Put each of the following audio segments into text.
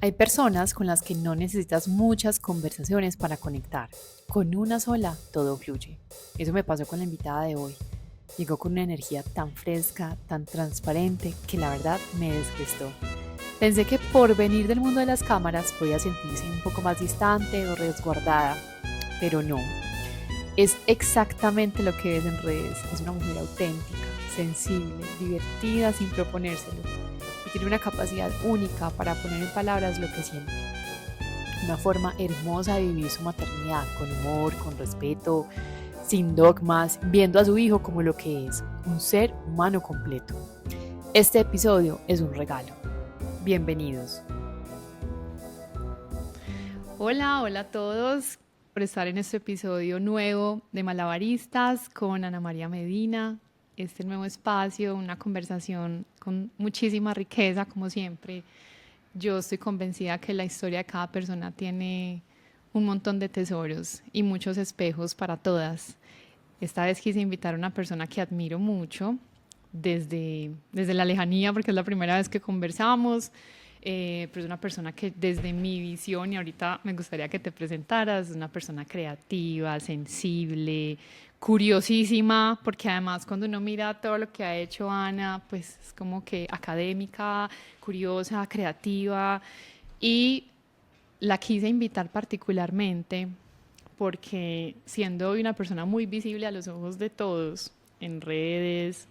Hay personas con las que no necesitas muchas conversaciones para conectar. Con una sola todo fluye. Eso me pasó con la invitada de hoy. Llegó con una energía tan fresca, tan transparente, que la verdad me desgastó. Pensé que por venir del mundo de las cámaras podía sentirse un poco más distante o resguardada, pero no. Es exactamente lo que ves en redes. Es una mujer auténtica, sensible, divertida sin proponérselo. Y tiene una capacidad única para poner en palabras lo que siente. Una forma hermosa de vivir su maternidad, con humor, con respeto, sin dogmas, viendo a su hijo como lo que es, un ser humano completo. Este episodio es un regalo. Bienvenidos. Hola, hola a todos por estar en este episodio nuevo de Malabaristas con Ana María Medina. Este nuevo espacio, una conversación con muchísima riqueza, como siempre. Yo estoy convencida que la historia de cada persona tiene un montón de tesoros y muchos espejos para todas. Esta vez quise invitar a una persona que admiro mucho desde la lejanía, porque es la primera vez que conversamos, pero es una persona que desde mi visión, y ahorita me gustaría que te presentaras, es una persona creativa, sensible, curiosísima, porque además cuando uno mira todo lo que ha hecho Ana, pues es como que académica, curiosa, creativa, y la quise invitar particularmente porque siendo hoy una persona muy visible a los ojos de todos, en redes,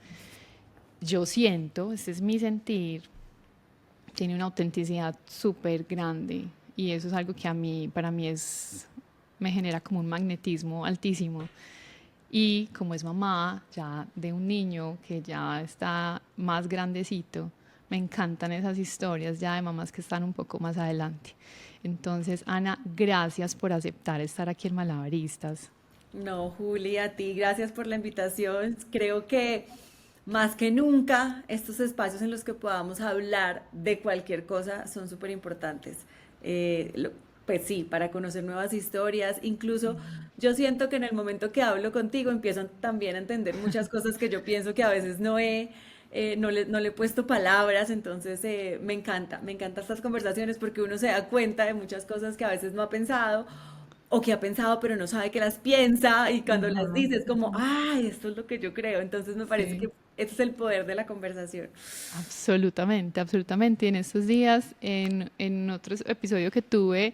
yo siento, este es mi sentir, tiene una autenticidad súper grande y eso es algo que a mí, para mí me genera como un magnetismo altísimo. Y como es mamá ya de un niño que ya está más grandecito, me encantan esas historias ya de mamás que están un poco más adelante. Entonces, Ana, gracias por aceptar estar aquí en Malabaristas. No, Juli, a ti, gracias por la invitación. Creo que más que nunca estos espacios en los que podamos hablar de cualquier cosa son súper importantes. Pues sí, para conocer nuevas historias. Incluso yo siento que en el momento que hablo contigo empiezo también a entender muchas cosas que yo pienso que a veces no le he puesto palabras. Entonces me encanta estas conversaciones porque uno se da cuenta de muchas cosas que a veces no ha pensado o que ha pensado pero no sabe que las piensa y cuando las Ajá, dice es como, ay, esto es lo que yo creo. Entonces me parece que sí. ese es el poder de la conversación. Absolutamente, absolutamente. Y en estos días, en otro episodio que tuve,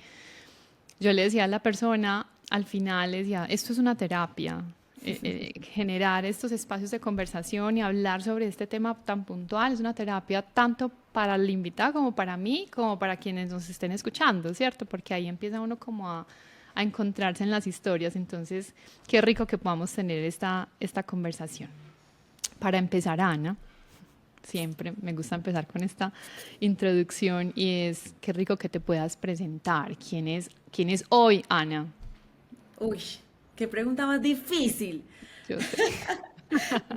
yo le decía a la persona, al final le decía, esto es una terapia, generar estos espacios de conversación y hablar sobre este tema tan puntual es una terapia tanto para el invitado como para mí, como para quienes nos estén escuchando, ¿cierto? Porque ahí empieza uno como a encontrarse en las historias. Entonces, qué rico que podamos tener esta conversación. Para empezar, Ana, siempre me gusta empezar con esta introducción y es qué rico que te puedas presentar. Quién es hoy Ana? Uy, qué pregunta más difícil. Yo sé.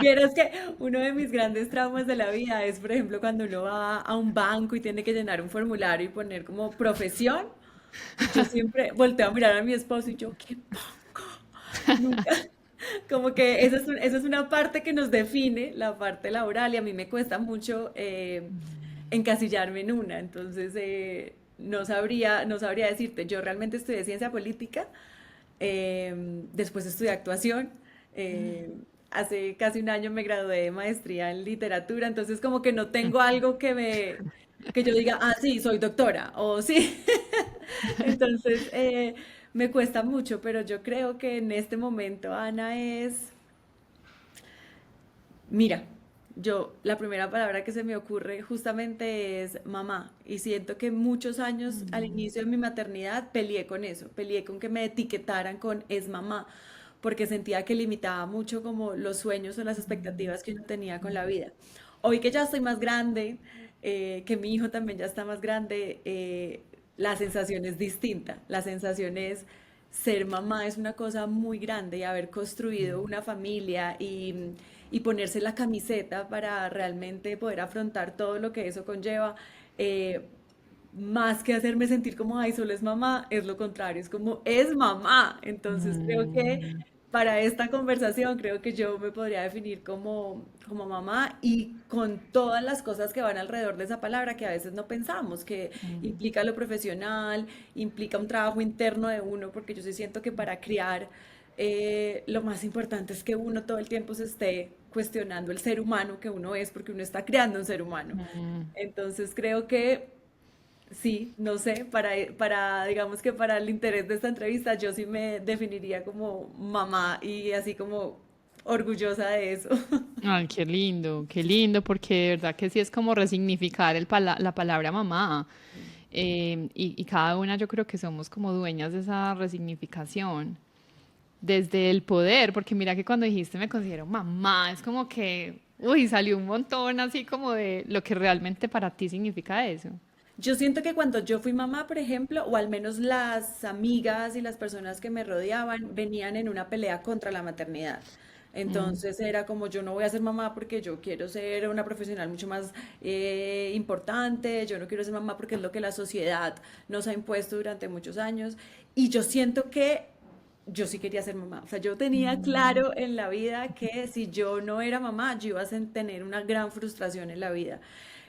Vieras que uno de mis grandes traumas de la vida es, por ejemplo, cuando uno va a un banco y tiene que llenar un formulario y poner como profesión. Yo siempre volteo a mirar a mi esposo y yo, ¿qué pongo? Nunca. Como que esa es una parte que nos define, la parte laboral, y a mí me cuesta mucho encasillarme en una. Entonces, no sabría decirte. Yo realmente estudié ciencia política, después estudié actuación. Hace casi un año me gradué de maestría en literatura, entonces como que no tengo algo que yo diga, ah, sí, soy doctora, o sí. Entonces, me cuesta mucho, pero yo creo que en este momento Ana es, mira, la primera palabra que se me ocurre justamente es mamá, y siento que muchos años al inicio de mi maternidad peleé con eso, peleé con que me etiquetaran con es mamá, porque sentía que limitaba mucho como los sueños o las expectativas que yo tenía con la vida. Hoy que ya estoy más grande, que mi hijo también ya está más grande, la sensación es distinta. La sensación es ser mamá es una cosa muy grande y haber construido una familia y ponerse la camiseta para realmente poder afrontar todo lo que eso conlleva. Más que hacerme sentir como, ay, solo es mamá, es lo contrario, es como, es mamá. Entonces creo que Mm. para esta conversación creo que yo me podría definir como mamá y con todas las cosas que van alrededor de esa palabra que a veces no pensamos, que Mm, implica lo profesional, implica un trabajo interno de uno, porque yo sí siento que para criar lo más importante es que uno todo el tiempo se esté cuestionando el ser humano que uno es, porque uno está creando un ser humano. mm. Entonces creo que sí, no sé, digamos que para el interés de esta entrevista, yo sí me definiría como mamá y así como orgullosa de eso. Ay, qué lindo, porque de verdad que sí es como resignificar la palabra mamá. Y cada una yo creo que somos como dueñas de esa resignificación. Desde el poder, porque mira que cuando dijiste me considero mamá, es como que, uy, salió un montón así como de lo que realmente para ti significa eso. Yo siento que cuando yo fui mamá, por ejemplo, o al menos las amigas y las personas que me rodeaban venían en una pelea contra la maternidad. Mm, Entonces era como yo no voy a ser mamá porque yo quiero ser una profesional mucho más importante, yo no quiero ser mamá porque es lo que la sociedad nos ha impuesto durante muchos años. Y yo siento que yo sí quería ser mamá. O sea, yo tenía mm, claro en la vida que si yo no era mamá, yo iba a tener una gran frustración en la vida.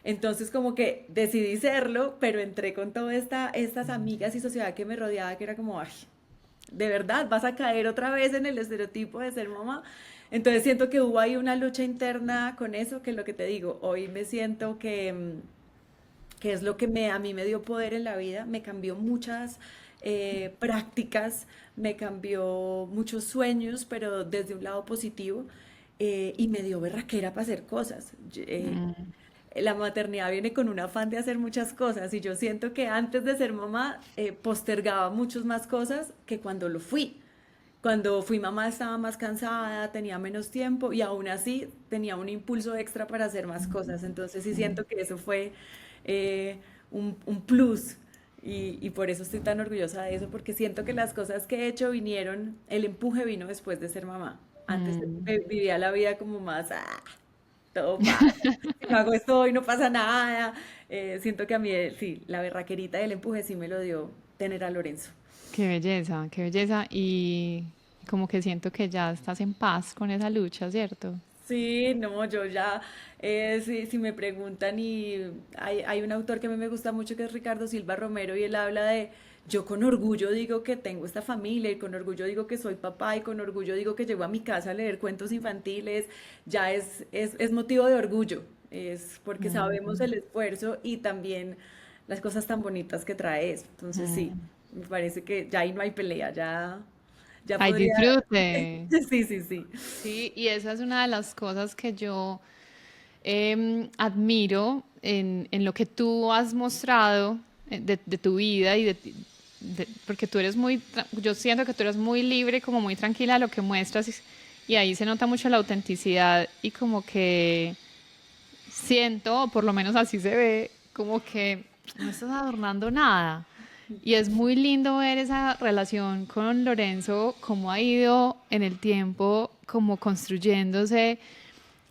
Entonces como que decidí serlo, pero entré con todas estas amigas y sociedad que me rodeaba, que era como, ay, ¿de verdad vas a caer otra vez en el estereotipo de ser mamá? Entonces siento que hubo ahí una lucha interna con eso, que es lo que te digo, hoy me siento que es lo que a mí me dio poder en la vida, me cambió muchas prácticas, me cambió muchos sueños, pero desde un lado positivo, y me dio berraquera para hacer cosas. mm, La maternidad viene con un afán de hacer muchas cosas y yo siento que antes de ser mamá postergaba muchas más cosas que cuando lo fui. Cuando fui mamá estaba más cansada, tenía menos tiempo y aún así tenía un impulso extra para hacer más cosas. Entonces sí mm. siento que eso fue un plus y por eso estoy tan orgullosa de eso, porque siento que las cosas que he hecho vinieron, el empuje vino después de ser mamá. Antes Mm. vivía la vida como más, todo pasa. Si no hago esto hoy no pasa nada. Siento que a mí, sí, la berraquerita del empuje sí me lo dio tener a Lorenzo. Qué belleza y como que siento que ya estás en paz con esa lucha, ¿cierto? Sí, no, yo ya, si me preguntan y hay un autor que a mí me gusta mucho que es Ricardo Silva Romero y él habla de, yo con orgullo digo que tengo esta familia y con orgullo digo que soy papá y con orgullo digo que llego a mi casa a leer cuentos infantiles, ya es motivo de orgullo, es porque sabemos Mm, el esfuerzo y también las cosas tan bonitas que trae eso. Entonces sí, mm. me parece que ya ahí no hay pelea, ya Ay, podría, disfrute. sí, sí, sí. Sí, y esa es una de las cosas que yo admiro en lo que tú has mostrado de tu vida y porque tú eres yo siento que tú eres muy libre, como muy tranquila de lo que muestras y ahí se nota mucho la autenticidad y como que siento, o por lo menos así se ve, como que no estás adornando nada. Y es muy lindo ver esa relación con Lorenzo, cómo ha ido en el tiempo, como construyéndose.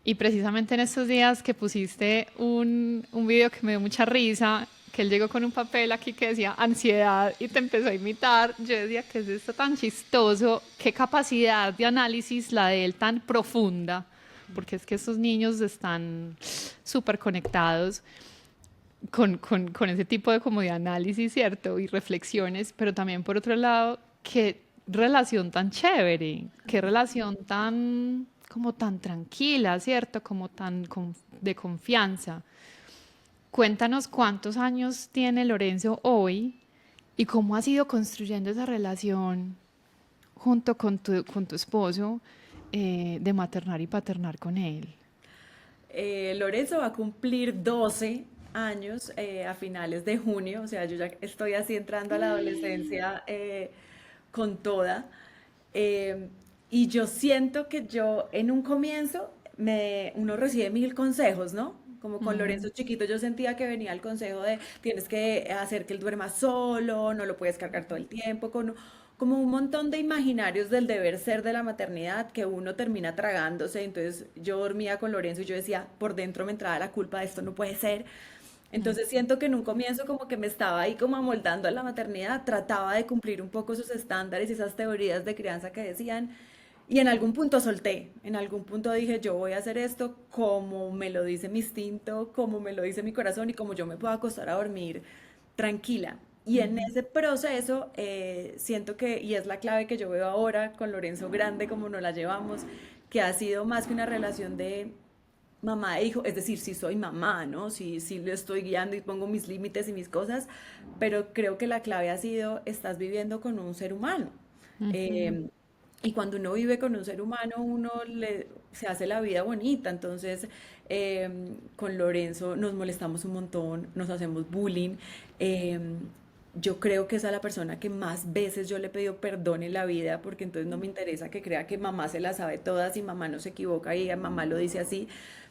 Y precisamente en estos días que pusiste un video que me dio mucha risa, que él llegó con un papel aquí que decía ansiedad y te empezó a imitar, yo decía que es esto tan chistoso, qué capacidad de análisis la de él tan profunda, porque es que estos niños están súper conectados con ese tipo de como de análisis, ¿cierto? Y reflexiones, pero también por otro lado, qué relación tan chévere, qué relación tan, como tan tranquila, ¿cierto? Como tan de confianza. Cuéntanos cuántos años tiene Lorenzo hoy y cómo has ido construyendo esa relación junto con tu esposo de maternar y paternar con él. Lorenzo va a cumplir 12 años a finales de junio, o sea, yo ya estoy así entrando a la adolescencia con toda. Eh, y yo siento que yo en un comienzo uno recibe mil consejos, ¿no? Como con Lorenzo Mm, chiquito yo sentía que venía el consejo de tienes que hacer que él duerma solo, no lo puedes cargar todo el tiempo, como un montón de imaginarios del deber ser de la maternidad que uno termina tragándose. Entonces yo dormía con Lorenzo y yo decía, por dentro me entraba la culpa de esto no puede ser. Entonces siento que en un comienzo como que me estaba ahí como amoldando a la maternidad, trataba de cumplir un poco esos estándares y esas teorías de crianza que decían. Y en algún punto solté, en algún punto dije, yo voy a hacer esto como me lo dice mi instinto, como me lo dice mi corazón y como yo me puedo acostar a dormir tranquila. Y en Ujú. ese proceso siento que, y es la clave que yo veo ahora con Lorenzo Grande, como nos la llevamos, que ha sido más que una relación de mamá e hijo, es decir, sí soy mamá, ¿no? Sí, sí lo estoy guiando y pongo mis límites y mis cosas, pero creo que la clave ha sido, estás viviendo con un ser humano. Ujú. Eh, y cuando uno vive con un ser humano, se hace la vida bonita. Entonces, con Lorenzo nos molestamos un montón, nos hacemos bullying. eh, yo creo que esa es la persona que más veces yo le he pedido perdón en la vida, porque entonces no me interesa que crea que mamá se la sabe todas y mamá no se equivoca y mamá lo dice así.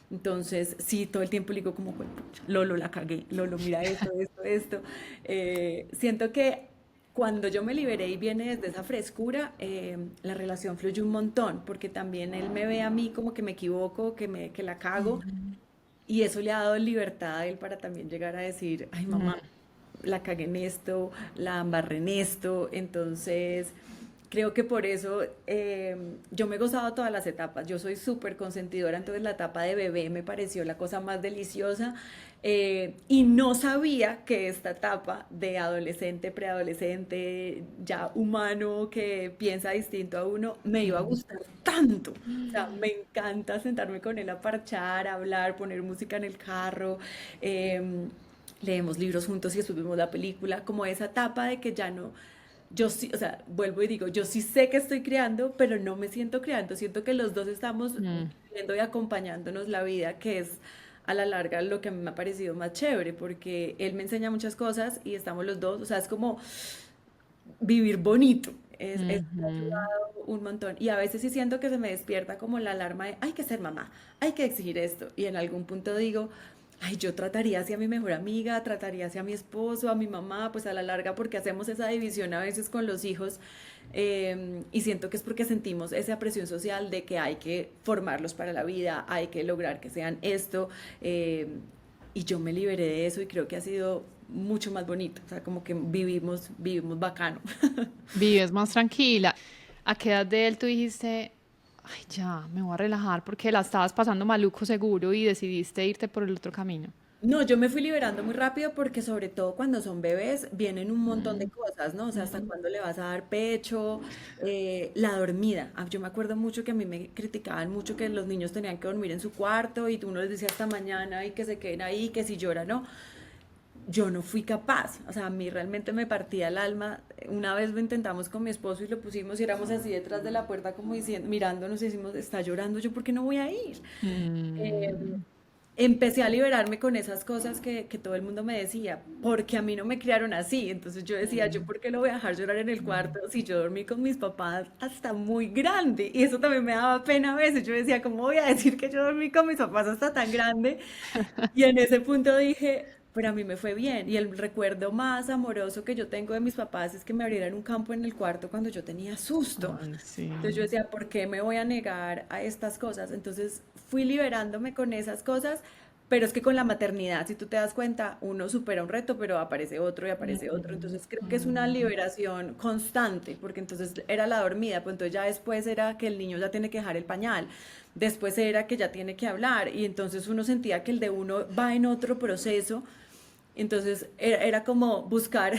Entonces, sí, todo el tiempo le digo como, "Juepucha, Lolo, la cagué, Lolo, mira esto, esto, esto". Siento que cuando yo me liberé y viene desde esa frescura, la relación fluyó un montón, porque también él me ve a mí como que me equivoco, que la cago, Ujú. y eso le ha dado libertad a él para también llegar a decir, ay Mm. mamá, la cagué en esto, la embarré en esto. Entonces creo que por eso yo me he gozado todas las etapas. Yo soy súper consentidora, entonces la etapa de bebé me pareció la cosa más deliciosa. Y no sabía que esta etapa de adolescente, preadolescente, ya humano, que piensa distinto a uno, me iba a Mm. gustar tanto. O sea, me encanta sentarme con él a parchar, a hablar, poner música en el carro. em, Leemos libros juntos y después vemos la película, como esa etapa de que ya no, yo sí, o sea, vuelvo y digo, yo sí sé que estoy creando, pero no me siento creando, siento que los dos estamos Mm. viviendo y acompañándonos la vida, que es a la larga lo que a mí me ha parecido más chévere, porque él me enseña muchas cosas y estamos los dos, o sea, es como vivir bonito. Me ha Ujú. ayudado un montón. Y a veces sí siento que se me despierta como la alarma de hay que ser mamá, hay que exigir esto. Y en algún punto digo, ay, yo trataría así a mi mejor amiga, trataría así a mi esposo, a mi mamá, pues a la larga, porque hacemos esa división a veces con los hijos. Y siento que es porque sentimos esa presión social de que hay que formarlos para la vida, hay que lograr que sean esto. Y yo me liberé de eso y creo que ha sido mucho más bonito. O sea, como que vivimos bacano. Vives más tranquila. ¿A qué edad de él tú dijiste, ay, ya, me voy a relajar porque la estabas pasando maluco seguro y decidiste irte por el otro camino? No, yo me fui liberando muy rápido porque sobre todo cuando son bebés vienen un montón de Mm. cosas, ¿no? O sea, hasta Mm. cuándo le vas a dar pecho, la dormida. Yo me acuerdo mucho que a mí me criticaban mucho que los niños tenían que dormir en su cuarto y uno les decía hasta mañana y que se queden ahí, que si lloran, ¿no? Yo no fui capaz, o sea, a mí realmente me partía el alma. Una vez lo intentamos con mi esposo y lo pusimos y éramos así detrás de la puerta como diciendo, mirándonos y decimos, está llorando, ¿yo por qué no voy a ir? Eh, Mm. Empecé a liberarme con esas cosas que todo el mundo me decía, porque a mí no me criaron así. Entonces yo decía, ¿yo Mm. por qué lo voy a dejar llorar en el Mm. cuarto si yo dormí con mis papás hasta muy grande? Y eso también me daba pena a veces. Yo decía, ¿cómo voy a decir que yo dormí con mis papás hasta tan grande? Y en ese punto dije, pero a mí me fue bien. Y el recuerdo más amoroso que yo tengo de mis papás es que me abrieran un campo en el cuarto cuando yo tenía susto. Ay, sí. Entonces yo decía, ¿por qué me voy a negar a estas cosas? Entonces fui liberándome con esas cosas, pero es que con la maternidad, si tú te das cuenta, uno supera un reto, pero aparece otro y aparece otro. Mm. Entonces creo que es una Mm. liberación constante, porque entonces era la dormida, pues entonces ya después era que el niño ya tiene que dejar el pañal, después era que ya tiene que hablar, y entonces uno sentía que el de uno va en otro proceso. Entonces era como buscar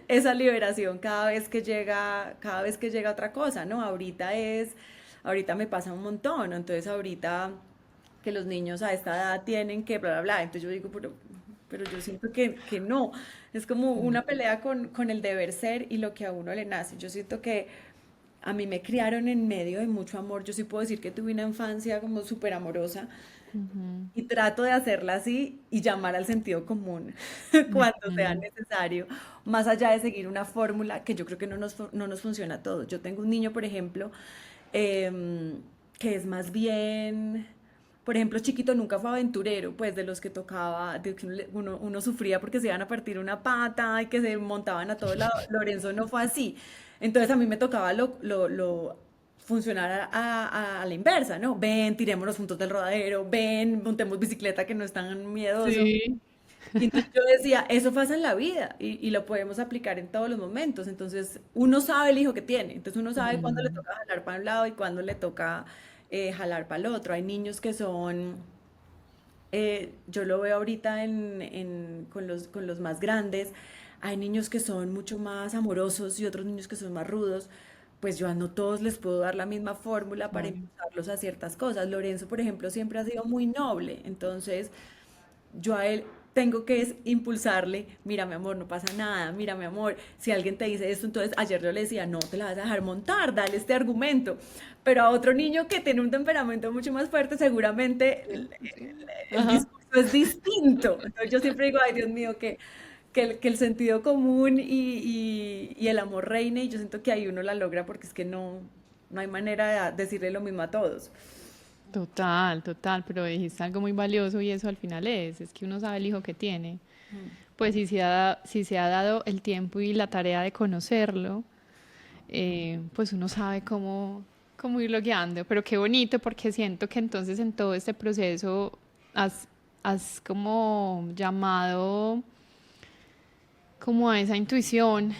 esa liberación cada vez que llega otra cosa, ¿no? Ahorita me pasa un montón, ¿no? Entonces ahorita que los niños a esta edad tienen que bla, bla, bla. Entonces yo digo, pero yo siento que no. Es como una pelea con el deber ser y lo que a uno le nace. Yo siento que a mí me criaron en medio de mucho amor. Yo sí puedo decir que tuve una infancia como súper amorosa Ujú. y trato de hacerla así y llamar al sentido común cuando sea Ujú. necesario, más allá de seguir una fórmula que yo creo que no nos funciona a todos. Yo tengo un niño, por ejemplo, que es más bien, por ejemplo, chiquito nunca fue aventurero, pues de los que tocaba, de que uno sufría porque se iban a partir una pata y que se montaban a todos lados. Lorenzo no fue así. Entonces a mí me tocaba lo funcionar a la inversa, ¿no? Ven, tirémonos juntos del rodadero, ven, montemos bicicleta que no es tan miedoso. Sí. Y entonces yo decía, eso pasa en la vida y lo podemos aplicar en todos los momentos. Entonces uno sabe el hijo que tiene, entonces uno sabe cuándo le Mm, toca jalar para un lado y cuándo le toca jalar para el otro. Hay niños que son, yo lo veo ahorita con los más grandes, hay niños que son mucho más amorosos y otros niños que son más rudos. Pues yo a no todos les puedo dar la misma fórmula para claro. impulsarlos a ciertas cosas. Lorenzo, por ejemplo, siempre ha sido muy noble, entonces yo a él tengo que impulsarle, mira mi amor, no pasa nada, mira mi amor, si alguien te dice esto, entonces ayer yo le decía, no te la vas a dejar montar, dale este argumento, pero a otro niño que tiene un temperamento mucho más fuerte, seguramente el Ajá. discurso es distinto. Entonces yo siempre digo, ay Dios mío, que el sentido común y el amor reine, y yo siento que ahí uno la logra porque es que no hay manera de decirle lo mismo a todos. Total, total, pero dijiste algo muy valioso y eso al final es que uno sabe el hijo que tiene. Pues si se ha dado el tiempo y la tarea de conocerlo, pues uno sabe cómo irlo guiando. Pero qué bonito porque siento que entonces en todo este proceso has, has como llamado como a esa intuición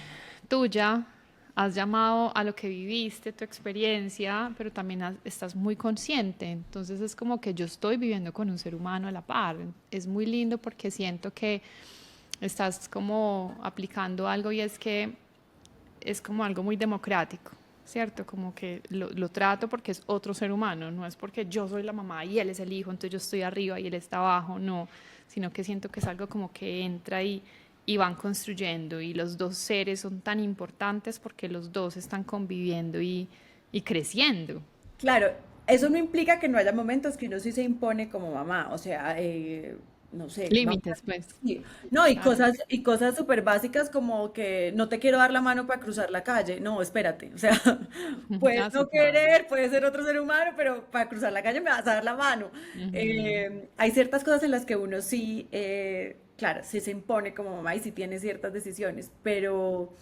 tuya, has llamado a lo que viviste, tu experiencia, pero también estás muy consciente. Entonces es como que yo estoy viviendo con un ser humano a la par. Es muy lindo porque siento que estás como aplicando algo y es que es como algo muy democrático, ¿cierto? Como que lo trato porque es otro ser humano, no es porque yo soy la mamá y él es el hijo, entonces yo estoy arriba y él está abajo, no, sino que siento que es algo como que entra y van construyendo y los dos seres son tan importantes porque los dos están conviviendo y creciendo. Claro, eso no implica que no haya momentos que uno sí se impone como mamá, o sea, no sé, vamos a... Límites, pues. sí. No, Claro. y cosas súper básicas como que no te quiero dar la mano para cruzar la calle. No, espérate, o sea, puedes Ah, sí, no claro. querer, puedes ser otro ser humano, pero para cruzar la calle me vas a dar la mano. Ujú. Hay ciertas cosas en las que uno sí, claro, sí se impone como mamá y sí tiene ciertas decisiones, pero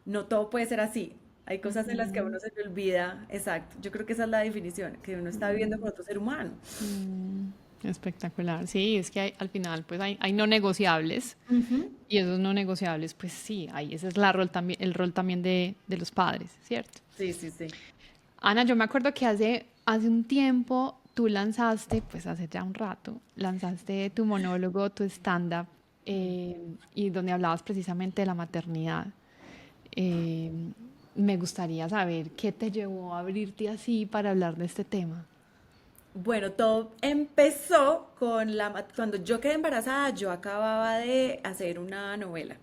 no todo puede ser así. Hay cosas en las que a Ujú. uno se le olvida, exacto. Yo creo que esa es la definición, que uno está viviendo con otro ser humano. Mm, espectacular. Sí, es que al final pues hay no negociables Ujú. y esos no negociables pues sí, hay, ese es la rol también, el rol también de los padres, ¿cierto? Sí, sí, sí. Ana, yo me acuerdo que hace un tiempo tú lanzaste, pues hace ya un rato, lanzaste tu monólogo, tu stand-up, y donde hablabas precisamente de la maternidad. Eh, Me gustaría saber qué te llevó a abrirte así para hablar de este tema. Bueno, todo empezó con cuando yo quedé embarazada, yo acababa de hacer una novela.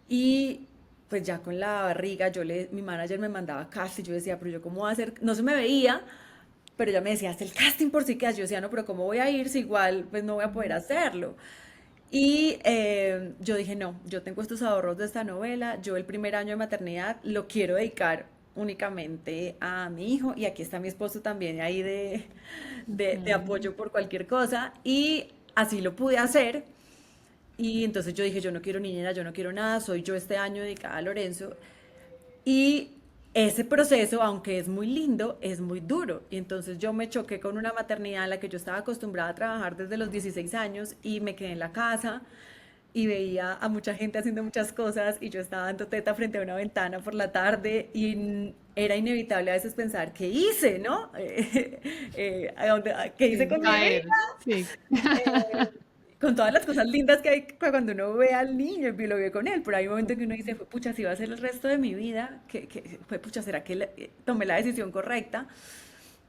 Y pues ya con la barriga, mi manager me mandaba casting, yo decía, pero yo cómo voy a hacer, no se me veía, pero ella me decía, haz el casting por si quedas. Yo decía, no, pero ¿cómo voy a ir si igual pues no voy a poder hacerlo? Y yo dije, no, yo tengo estos ahorros de esta novela, yo el primer año de maternidad lo quiero dedicar únicamente a mi hijo y aquí está mi esposo también ahí de Ujú. apoyo por cualquier cosa y así lo pude hacer y entonces yo dije, yo no quiero niñera, yo no quiero nada, soy yo este año dedicada a Lorenzo y ese proceso, aunque es muy lindo, es muy duro. Y entonces yo me choqué con una maternidad en la que yo estaba acostumbrada a trabajar desde los 16 años y me quedé en la casa y veía a mucha gente haciendo muchas cosas y yo estaba dando teta frente a una ventana por la tarde y era inevitable a veces pensar, ¿qué hice, no? ¿Qué hice Sí, con mi caer, vida? sí. Con todas las cosas lindas que hay cuando uno ve al niño y lo ve con él, pero hay un momento en que uno dice, fue pucha, si va a ser el resto de mi vida, fue pucha, ¿será que tomé la decisión correcta?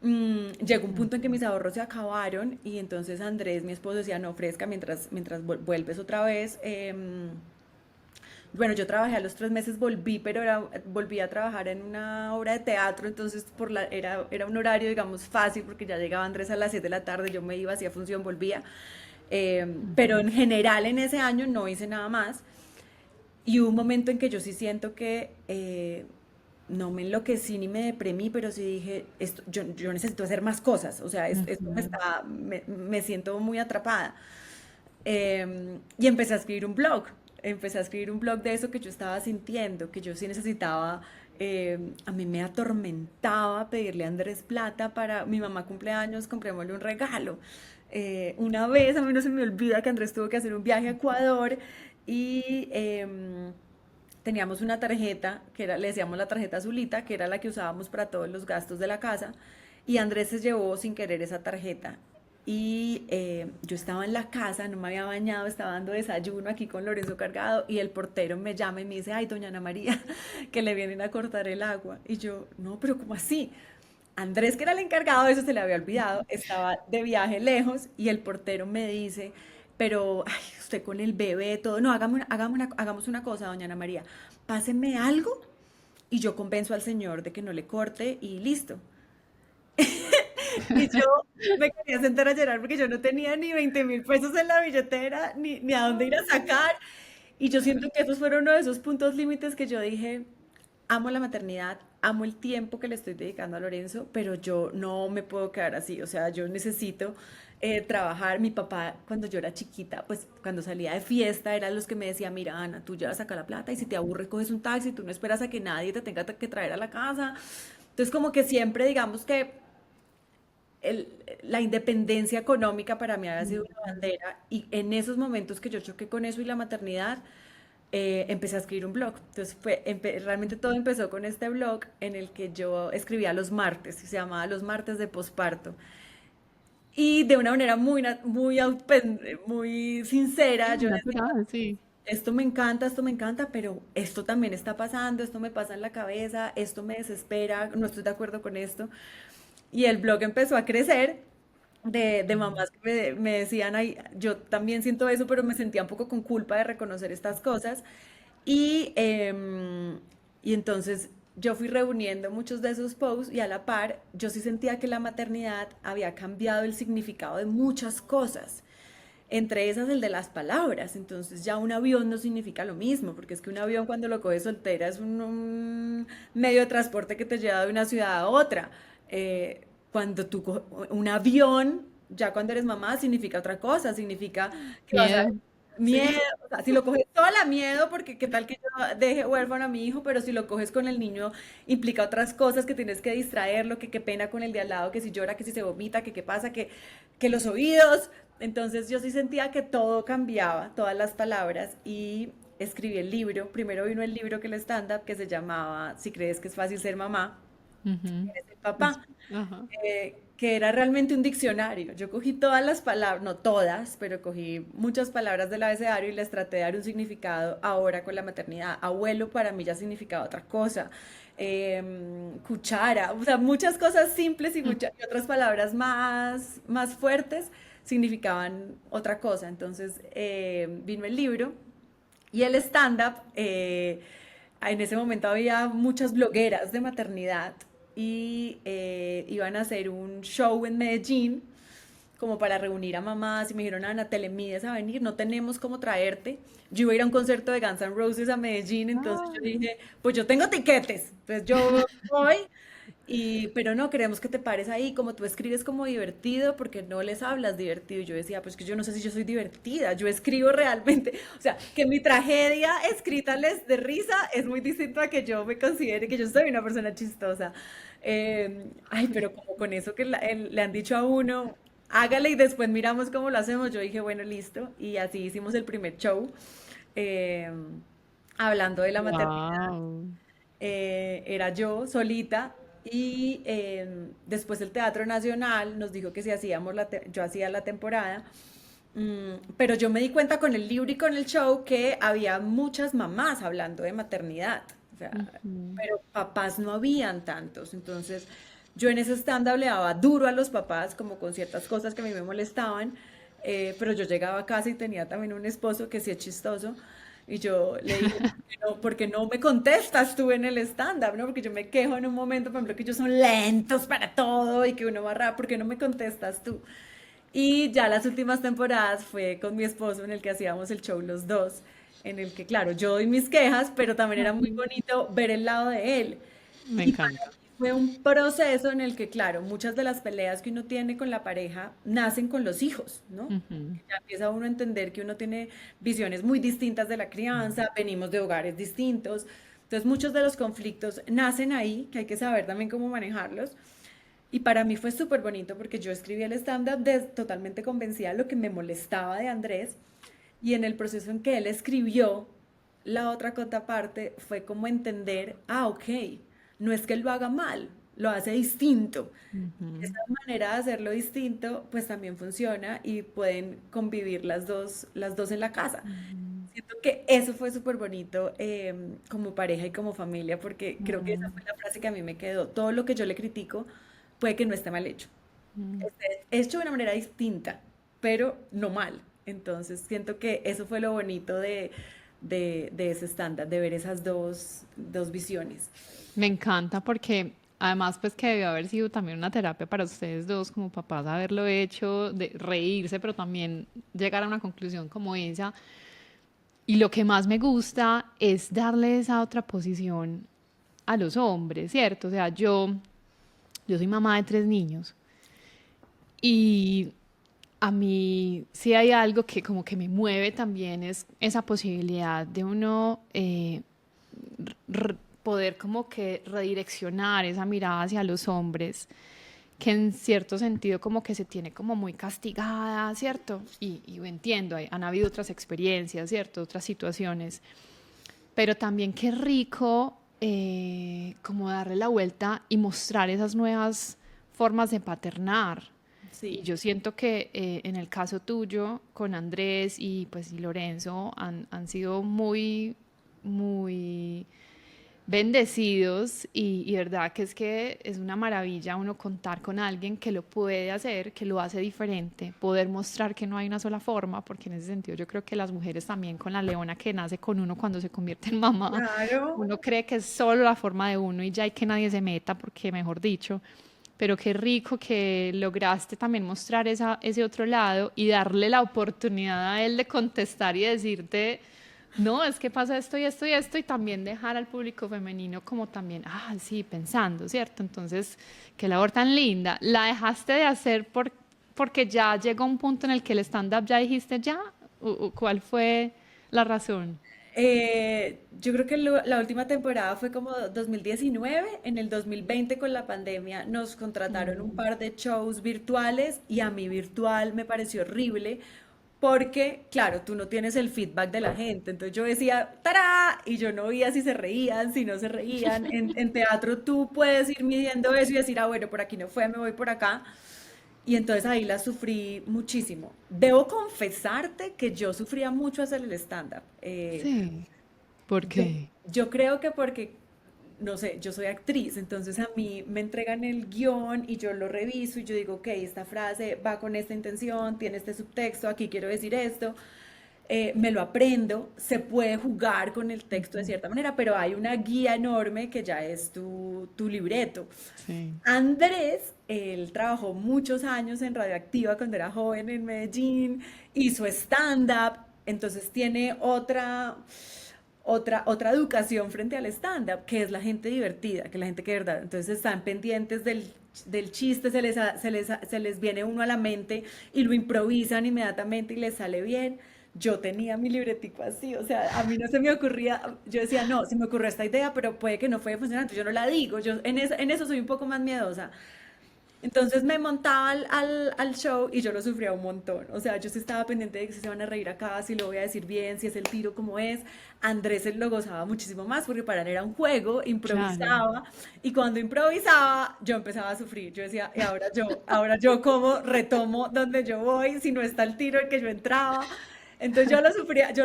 Llegó un punto en que mis ahorros se acabaron y entonces Andrés, mi esposo, decía, no, fresca, mientras vuelves otra vez. Bueno, yo trabajé a los 3 meses, volví, pero volví a trabajar en una obra de teatro, entonces era un horario, digamos, fácil, porque ya llegaba Andrés a las 7 de la tarde, yo me iba, hacía función, volvía. Pero en general en ese año no hice nada más. Y hubo un momento en que yo sí siento que no me enloquecí ni me deprimí, pero sí dije, yo necesito hacer más cosas, o sea, esto Ujú. me siento muy atrapada. Y empecé a escribir un blog de eso que yo estaba sintiendo, que yo sí necesitaba, a mí me atormentaba pedirle a Andrés plata para mi mamá cumpleaños, comprémosle un regalo. Una vez, a mí no se me olvida que Andrés tuvo que hacer un viaje a Ecuador y teníamos una tarjeta, le decíamos la tarjeta azulita, que era la que usábamos para todos los gastos de la casa, y Andrés se llevó sin querer esa tarjeta. Y yo estaba en la casa, no me había bañado, estaba dando desayuno aquí con Lorenzo cargado y el portero me llama y me dice, ay, doña Ana María, que le vienen a cortar el agua. Y yo, no, pero ¿cómo así? Andrés, que era el encargado de eso, se le había olvidado, estaba de viaje lejos y el portero me dice, pero ay, usted con el bebé, todo, no, hagamos una cosa, doña Ana María, páseme algo y yo convenzo al señor de que no le corte y listo. Y yo me quería sentar a llorar porque yo no tenía ni 20.000 pesos en la billetera, ni a dónde ir a sacar. Y yo siento que esos fueron uno de esos puntos límites que yo dije, amo la maternidad, amo el tiempo que le estoy dedicando a Lorenzo, pero yo no me puedo quedar así. O sea, yo necesito trabajar. Mi papá, cuando yo era chiquita, pues cuando salía de fiesta, eran los que me decía, mira, Ana, tú ya saca la plata y si te aburre, coges un taxi, tú no esperas a que nadie te tenga que traer a la casa. Entonces, como que siempre, digamos que el- la independencia económica para mí había sido una bandera y en esos momentos que yo choqué con eso y la maternidad, empecé a escribir un blog. Entonces realmente todo empezó con este blog en el que yo escribía los martes, y se llamaba Los martes de posparto. Y de una manera muy sincera, yo decía, Natural, sí. esto me encanta, pero esto también está pasando, esto me pasa en la cabeza, esto me desespera, no estoy de acuerdo con esto. Y el blog empezó a crecer de mamás que me decían, ay, yo también siento eso, pero me sentía un poco con culpa de reconocer estas cosas. Y, y entonces yo fui reuniendo muchos de esos posts y a la par yo sí sentía que la maternidad había cambiado el significado de muchas cosas. Entre esas el de las palabras. Entonces ya un avión no significa lo mismo, porque es que un avión cuando lo coges soltera es un medio de transporte que te lleva de una ciudad a otra. Cuando un avión, ya cuando eres mamá, significa otra cosa, significa que vas a Miedo. miedo, Sí. o sea, si lo coges sola, miedo, porque qué tal que yo deje huérfano a mi hijo, pero si lo coges con el niño, implica otras cosas, que tienes que distraerlo, que qué pena con el de al lado, que si llora, que si se vomita, que qué pasa, que los oídos. Entonces yo sí sentía que todo cambiaba, todas las palabras, y escribí el libro. Primero vino el libro que el stand-up, que se llamaba Si crees que es fácil ser mamá, Ujú. eres el papá, Ajá. que era realmente un diccionario. Yo cogí todas las palabras, no todas, pero cogí muchas palabras del abecedario y les traté de dar un significado ahora con la maternidad. Abuelo para mí ya significaba otra cosa. Cuchara, o sea, muchas cosas simples y otras palabras más fuertes significaban otra cosa. Entonces vino el libro y el stand-up. En ese momento había muchas blogueras de maternidad y iban a hacer un show en Medellín como para reunir a mamás y me dijeron, Ana, te le mides a venir, no tenemos cómo traerte. Yo iba a ir a un concierto de Guns N' Roses a Medellín, entonces yo Ay, dije, pues yo tengo tiquetes, entonces yo voy, pero no, queremos que te pares ahí, como tú escribes como divertido, porque no les hablas divertido. Y yo decía, pues que yo no sé si yo soy divertida, yo escribo realmente, o sea, que mi tragedia escrita les de risa es muy distinto a que yo me considere que yo soy una persona chistosa. Ay, pero como con eso que le han dicho a uno, hágale y después miramos cómo lo hacemos, yo dije, bueno, listo, y así hicimos el primer show, eh, hablando de la maternidad. wow. Era yo solita y después el Teatro Nacional nos dijo que si hacíamos yo hacía la temporada, pero yo me di cuenta con el libro y con el show que había muchas mamás hablando de maternidad, o sea, Ujú. pero papás no habían tantos, entonces yo en ese stand-up le daba duro a los papás como con ciertas cosas que a mí me molestaban, pero yo llegaba a casa y tenía también un esposo que sí es chistoso. Y yo le dije, ¿por qué no me contestas tú en el stand-up, no? Porque yo me quejo en un momento, por ejemplo, que ellos son lentos para todo y que uno va rápido, ¿por qué no me contestas tú? Y ya las últimas temporadas fue con mi esposo en el que hacíamos el show los dos, en el que, claro, yo doy mis quejas, pero también era muy Ay, bonito ver el lado de él. me Y para encanta. mí fue un proceso en el que, claro, muchas de las peleas que uno tiene con la pareja nacen con los hijos, ¿no? Ujú. Ya empieza uno a entender que uno tiene visiones muy distintas de la crianza, venimos de hogares distintos. Entonces, muchos de los conflictos nacen ahí, que hay que saber también cómo manejarlos. Y para mí fue súper bonito porque yo escribí el stand-up totalmente convencida de lo que me molestaba de Andrés y en el proceso en que él escribió la otra contraparte fue como entender, ah, ok, no es que él lo haga mal, lo hace distinto. Ujú, Esa manera de hacerlo distinto, pues también funciona y pueden convivir las dos en la casa. ujú, Siento que eso fue súper bonito como pareja y como familia, porque creo que esa mm, fue la frase que a mí me quedó. Todo lo que yo le critico puede que no esté mal hecho. mm. Esté hecho de una manera distinta, pero no mal. Entonces siento que eso fue lo bonito de ese estándar, de ver esas dos visiones. Me encanta porque además pues que debió haber sido también una terapia para ustedes dos como papás haberlo hecho, de reírse, pero también llegar a una conclusión como esa. Y lo que más me gusta es darle esa otra posición a los hombres, ¿cierto? O sea, yo soy mamá de 3 niños y a mí sí hay algo que como que me mueve también es esa posibilidad de uno poder como que redireccionar esa mirada hacia los hombres, que en cierto sentido como que se tiene como muy castigada, ¿cierto? Y entiendo, han habido otras experiencias, ¿cierto? Otras situaciones, pero también qué rico como darle la vuelta y mostrar esas nuevas formas de paternar. Y Sí. yo siento que en el caso tuyo, con Andrés y pues y Lorenzo, han sido muy, muy bendecidos y verdad que es una maravilla uno contar con alguien que lo puede hacer, que lo hace diferente, poder mostrar que no hay una sola forma, porque en ese sentido yo creo que las mujeres también con la leona que nace con uno cuando se convierte en mamá, Claro. uno cree que es solo la forma de uno y ya hay que nadie se meta, porque mejor dicho, pero qué rico que lograste también mostrar ese otro lado y darle la oportunidad a él de contestar y decirte, no, es que pasa esto y esto y esto, y también dejar al público femenino como también, ah, sí, pensando, ¿cierto? Entonces, qué labor tan linda. ¿La dejaste de hacer porque ya llegó un punto en el que el stand-up ya dijiste ya? ¿O cuál fue la razón? Yo creo que la última temporada fue como 2019. En el 2020 con la pandemia nos contrataron un par de shows virtuales y a mí virtual me pareció horrible porque, claro, tú no tienes el feedback de la gente. Entonces yo decía, ¡tará! Y yo no veía si se reían, si no se reían. En teatro tú puedes ir midiendo eso y decir, ah, bueno, por aquí no fue, me voy por acá. Y entonces ahí la sufrí muchísimo. Debo confesarte que yo sufría mucho hacer el stand-up. Sí. ¿Por Yo, qué? yo creo que porque, no sé, yo soy actriz, entonces a mí me entregan el guión y yo lo reviso y yo digo, ok, esta frase va con esta intención, tiene este subtexto, aquí quiero decir esto, me lo aprendo, se puede jugar con el texto de cierta manera, pero hay una guía enorme que ya es tu libreto. Sí. Andrés, él trabajó muchos años en Radioactiva cuando era joven en Medellín, hizo stand-up, entonces tiene otra educación frente al stand-up, que es la gente divertida, que la gente que de verdad, entonces están pendientes del chiste, se les viene uno a la mente y lo improvisan inmediatamente y les sale bien. Yo tenía mi libretico así, o sea, a mí no se me ocurría, yo decía, no, se me ocurrió esta idea, pero puede que no fue funcionante, yo no la digo, yo en eso soy un poco más miedosa. Entonces me montaba al show y yo lo sufría un montón. O sea, yo sí estaba pendiente de que si se van a reír acá, si lo voy a decir bien, si es el tiro como es. Andrés él lo gozaba muchísimo más porque para él era un juego, Claro. improvisaba. Y cuando improvisaba, yo empezaba a sufrir. Yo decía, y ahora yo cómo retomo donde yo voy, si no está el tiro en que yo entraba. Entonces yo lo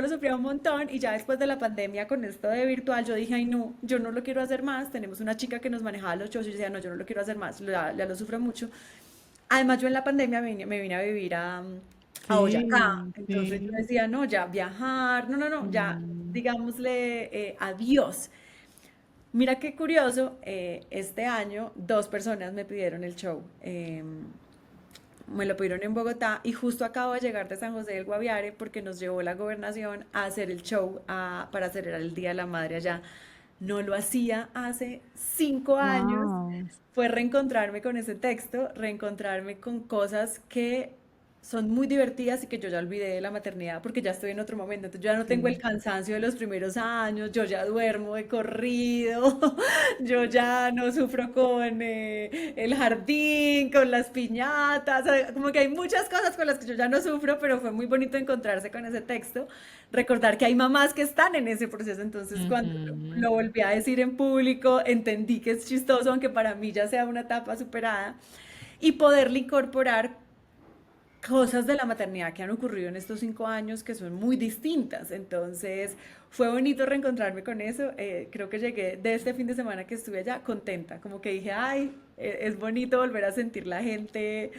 sufría un montón y ya después de la pandemia con esto de virtual yo dije, ay no, yo no lo quiero hacer más. Tenemos una chica que nos manejaba los shows y yo decía, no, yo no lo quiero hacer más, ya lo sufro mucho. Además yo en la pandemia me vine a vivir a Boyacá, Sí, entonces yo sí. decía, no, ya viajar, no, no, no, ya Mm. digámosle adiós. Mira qué curioso, este año dos personas me pidieron el show. Me lo pidieron en Bogotá y justo acabo de llegar de San José del Guaviare porque nos llevó la gobernación a hacer el show para celebrar el Día de la Madre allá. No lo hacía hace 5 años. Wow. Fue reencontrarme con ese texto, reencontrarme con cosas que son muy divertidas y que yo ya olvidé de la maternidad porque ya estoy en otro momento. Entonces yo ya no tengo el Sí. cansancio de los primeros años, yo ya duermo de corrido, yo ya no sufro con el jardín, con las piñatas, o sea, como que hay muchas cosas con las que yo ya no sufro, pero fue muy bonito encontrarse con ese texto, recordar que hay mamás que están en ese proceso. Entonces cuando Ujú. lo volví a decir en público, entendí que es chistoso, aunque para mí ya sea una etapa superada, y poderle incorporar cosas de la maternidad que han ocurrido en estos 5 años que son muy distintas. Entonces, fue bonito reencontrarme con eso. Creo que llegué de este fin de semana que estuve allá contenta, como que dije, ay, es bonito volver a sentir la gente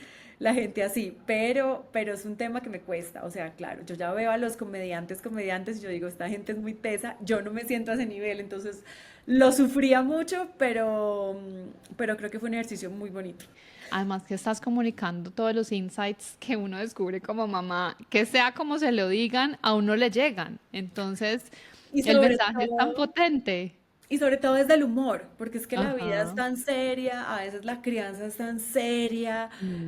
así, pero es un tema que me cuesta. O sea, claro, yo ya veo a los comediantes, y yo digo, esta gente es muy tesa, yo no me siento a ese nivel, entonces lo sufría mucho, pero creo que fue un ejercicio muy bonito. Además que estás comunicando todos los insights que uno descubre como mamá, que sea como se lo digan, a uno le llegan. Entonces, Y el sobre mensaje es tan todo, potente. Y sobre todo desde el humor, porque es que la vida es Ajá. tan seria, a veces la crianza es tan seria. Mm,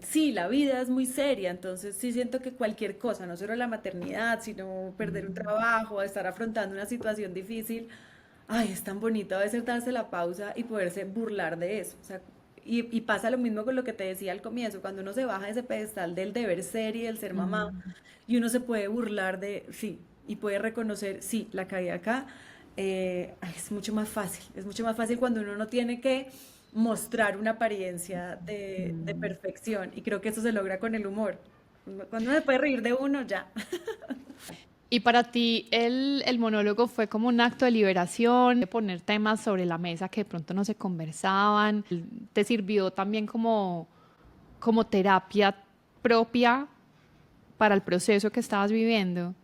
Sí, la vida es muy seria, entonces sí siento que cualquier cosa, no solo la maternidad, sino perder un mm, trabajo, estar afrontando una situación difícil, ay, es tan bonito a veces darse la pausa y poderse burlar de eso. O sea, y pasa lo mismo con lo que te decía al comienzo, cuando uno se baja de ese pedestal del deber ser y del ser mamá, mm. y uno se puede burlar de, sí, y puede reconocer, sí, la caí acá, ay, es mucho más fácil cuando uno no tiene que mostrar una apariencia de Mm. perfección, y creo que eso se logra con el humor. Cuando uno se puede reír de uno, ya. Y para ti el monólogo fue como un acto de liberación, de poner temas sobre la mesa que de pronto no se conversaban. ¿Te sirvió también como terapia propia para el proceso que estabas viviendo?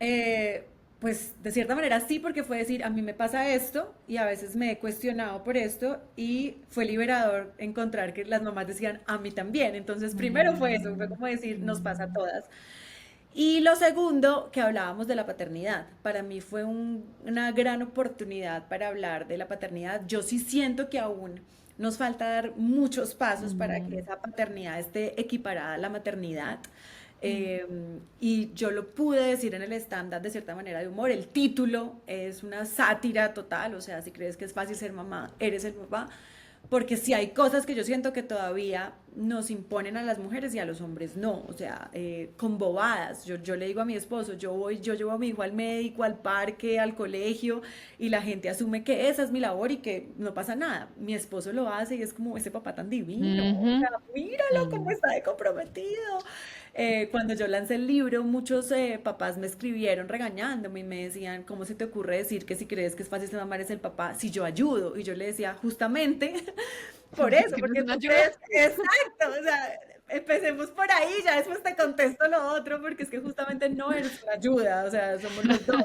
Eh, pues de cierta manera sí, porque fue decir, a mí me pasa esto y a veces me he cuestionado por esto y fue liberador encontrar que las mamás decían, a mí también. Entonces, primero fue eso, fue Mm, como decir, nos pasa a mm, todas. Y lo segundo, que hablábamos de la paternidad. Para mí fue una gran oportunidad para hablar de la paternidad. Yo sí siento que aún nos falta dar muchos pasos para que mm, esa paternidad esté equiparada a la maternidad. Y yo lo pude decir en el stand-up de cierta manera de humor. El título es una sátira total, o sea, si crees que es fácil ser mamá, eres el papá. Porque si hay cosas que yo siento que todavía nos imponen a las mujeres y a los hombres no, o sea, con bobadas. Yo le digo a mi esposo, yo llevo a mi hijo al médico, al parque, al colegio, y la gente asume que esa es mi labor y que no pasa nada. Mi esposo lo hace y es como ese papá tan divino, o ujú, sea, míralo cómo mm. está de comprometido. Cuando yo lancé el libro, muchos papás me escribieron regañándome y me decían, ¿cómo se te ocurre decir que si crees que es fácil ser mamá eres el papá si yo ayudo? Y yo le decía, justamente por eso, Que no es porque una ayuda. ustedes, exacto, o sea, empecemos por ahí, ya después te contesto lo otro, porque es que justamente no eres una ayuda, o sea, somos los dos.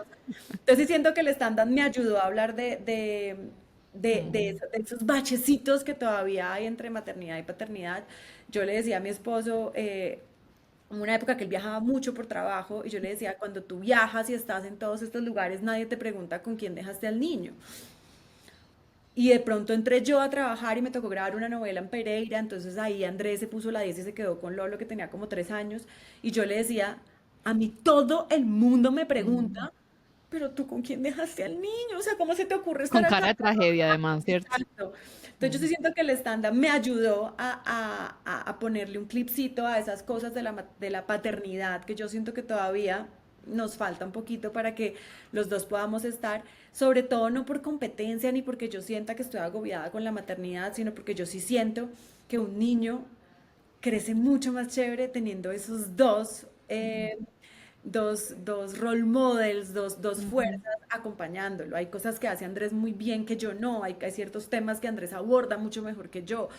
Entonces sí siento que el stand-up me ayudó a hablar Mm. de esos bachecitos que todavía hay entre maternidad y paternidad. Yo le decía a mi esposo, hubo una época que él viajaba mucho por trabajo y yo le decía, cuando tú viajas y estás en todos estos lugares, nadie te pregunta con quién dejaste al niño. Y de pronto entré yo a trabajar y me tocó grabar una novela en Pereira, entonces ahí Andrés se puso la 10 y se quedó con Lolo que tenía como 3 años y yo le decía, a mí todo el mundo me Mm. pregunta, pero tú con quién dejaste al niño, o sea, ¿cómo se te ocurre estar Con acá? cara de tragedia, además, ¿cierto? Exacto. Entonces yo sí Mm. siento que el stand-up me ayudó a ponerle un clipcito a esas cosas de la paternidad que yo siento que todavía nos falta un poquito para que los dos podamos estar, sobre todo no por competencia ni porque yo sienta que estoy agobiada con la maternidad, sino porque yo sí siento que un niño crece mucho más chévere teniendo esos dos role models, dos Ujú. fuerzas acompañándolo. Hay cosas que hace Andrés muy bien que yo no, hay ciertos temas que Andrés aborda mucho mejor que yo.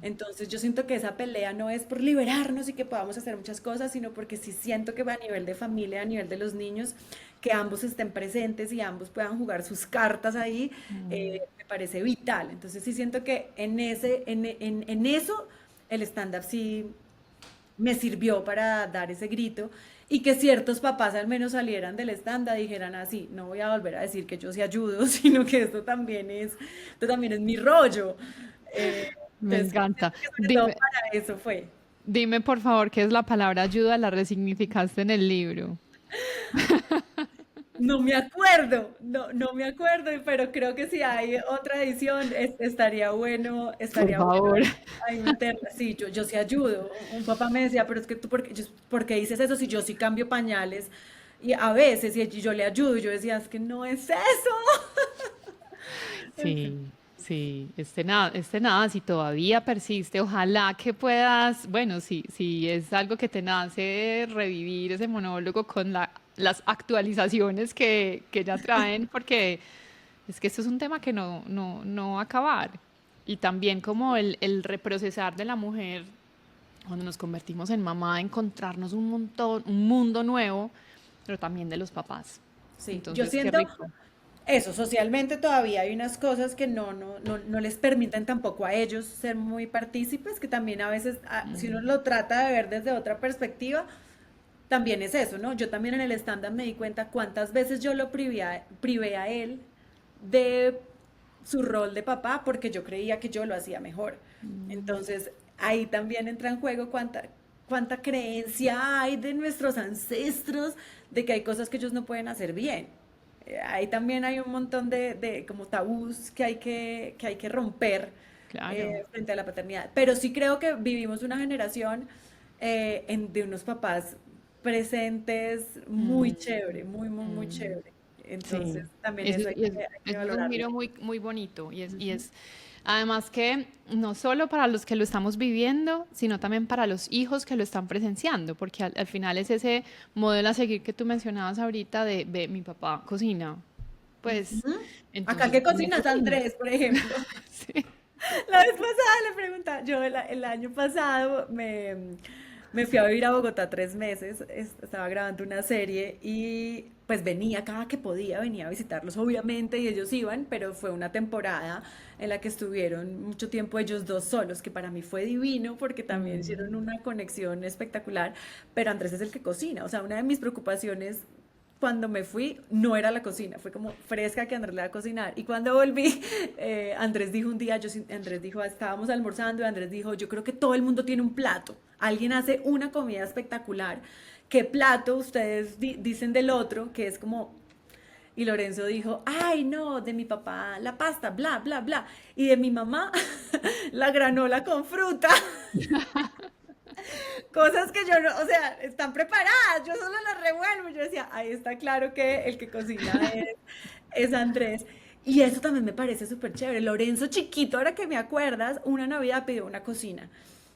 Entonces yo siento que esa pelea no es por liberarnos y que podamos hacer muchas cosas, sino porque sí siento que va a nivel de familia, a nivel de los niños, que ambos estén presentes y ambos puedan jugar sus cartas ahí, Mm. me parece vital. Entonces sí siento que en eso el stand-up sí me sirvió para dar ese grito y que ciertos papás al menos salieran del estándar y dijeran así, no voy a volver a decir que yo sí ayudo, sino que esto también es mi rollo. Eh, Me entonces, encanta. siento que sobre todo Dime, para eso fue. Dime por favor qué es la palabra ayuda, la resignificaste en el libro. No me acuerdo, no me acuerdo, pero creo que si hay otra edición Por estaría bueno favor. ahí meterla. Sí, yo sí ayudo. Un papá me decía, pero es que tú, ¿por qué dices eso si yo sí cambio pañales? Y a veces, y yo le ayudo, y yo decía, es que no es eso. Sí, sí, este nada, si todavía persiste, ojalá que puedas, bueno, si es algo que te nace revivir ese monólogo con las actualizaciones que ya traen, porque es que esto es un tema que no va a acabar. Y también como el reprocesar de la mujer, cuando nos convertimos en mamá, encontrarnos un montón, un mundo nuevo, pero también de los papás. Sí, yo Entonces, qué siento rico. eso, socialmente todavía hay unas cosas que no les permiten tampoco a ellos ser muy partícipes, que también a veces, si uno lo trata de ver desde otra perspectiva, también es eso, ¿no? Yo también en el stand-up me di cuenta cuántas veces yo lo privé a él de su rol de papá porque yo creía que yo lo hacía mejor. Entonces, ahí también entra en juego cuánta creencia hay de nuestros ancestros de que hay cosas que ellos no pueden hacer bien. Ahí también hay un montón de como tabús que hay que romper Claro. frente a la paternidad. Pero sí creo que vivimos una generación de unos papás presentes muy chévere, muy chévere. Entonces, Sí, también eso hay que eso es un valorarlo. giro muy bonito además que no solo para los que lo estamos viviendo, sino también para los hijos que lo están presenciando, porque al final es ese modelo a seguir que tú mencionabas ahorita de mi papá cocina, pues Ujú. Acá entonces que yo también cocinas, cocino. Andrés, por ejemplo. Sí. La vez pasada le preguntaba, yo el año pasado me fui a vivir a Bogotá 3 meses, estaba grabando una serie y pues venía cada que podía, venía a visitarlos obviamente y ellos iban, pero fue una temporada en la que estuvieron mucho tiempo ellos dos solos, que para mí fue divino porque también hicieron una conexión espectacular, pero Andrés es el que cocina, o sea, una de mis preocupaciones cuando me fui no era la cocina, fue como fresca que Andrés le va a cocinar. Y cuando volví, Andrés dijo un día, Andrés dijo, estábamos almorzando y Andrés dijo, yo creo que todo el mundo tiene un plato. Alguien hace una comida espectacular. ¿Qué plato ustedes dicen del otro? Que es como... Y Lorenzo dijo, ay no, de mi papá la pasta, bla, bla, bla. Y de mi mamá la granola con fruta. Cosas que yo no, o sea, están preparadas, yo solo las revuelvo. Yo decía, ahí está claro que el que cocina es Andrés. Y eso también me parece súper chévere. Lorenzo chiquito, ahora que me acuerdas, una Navidad pidió una cocina.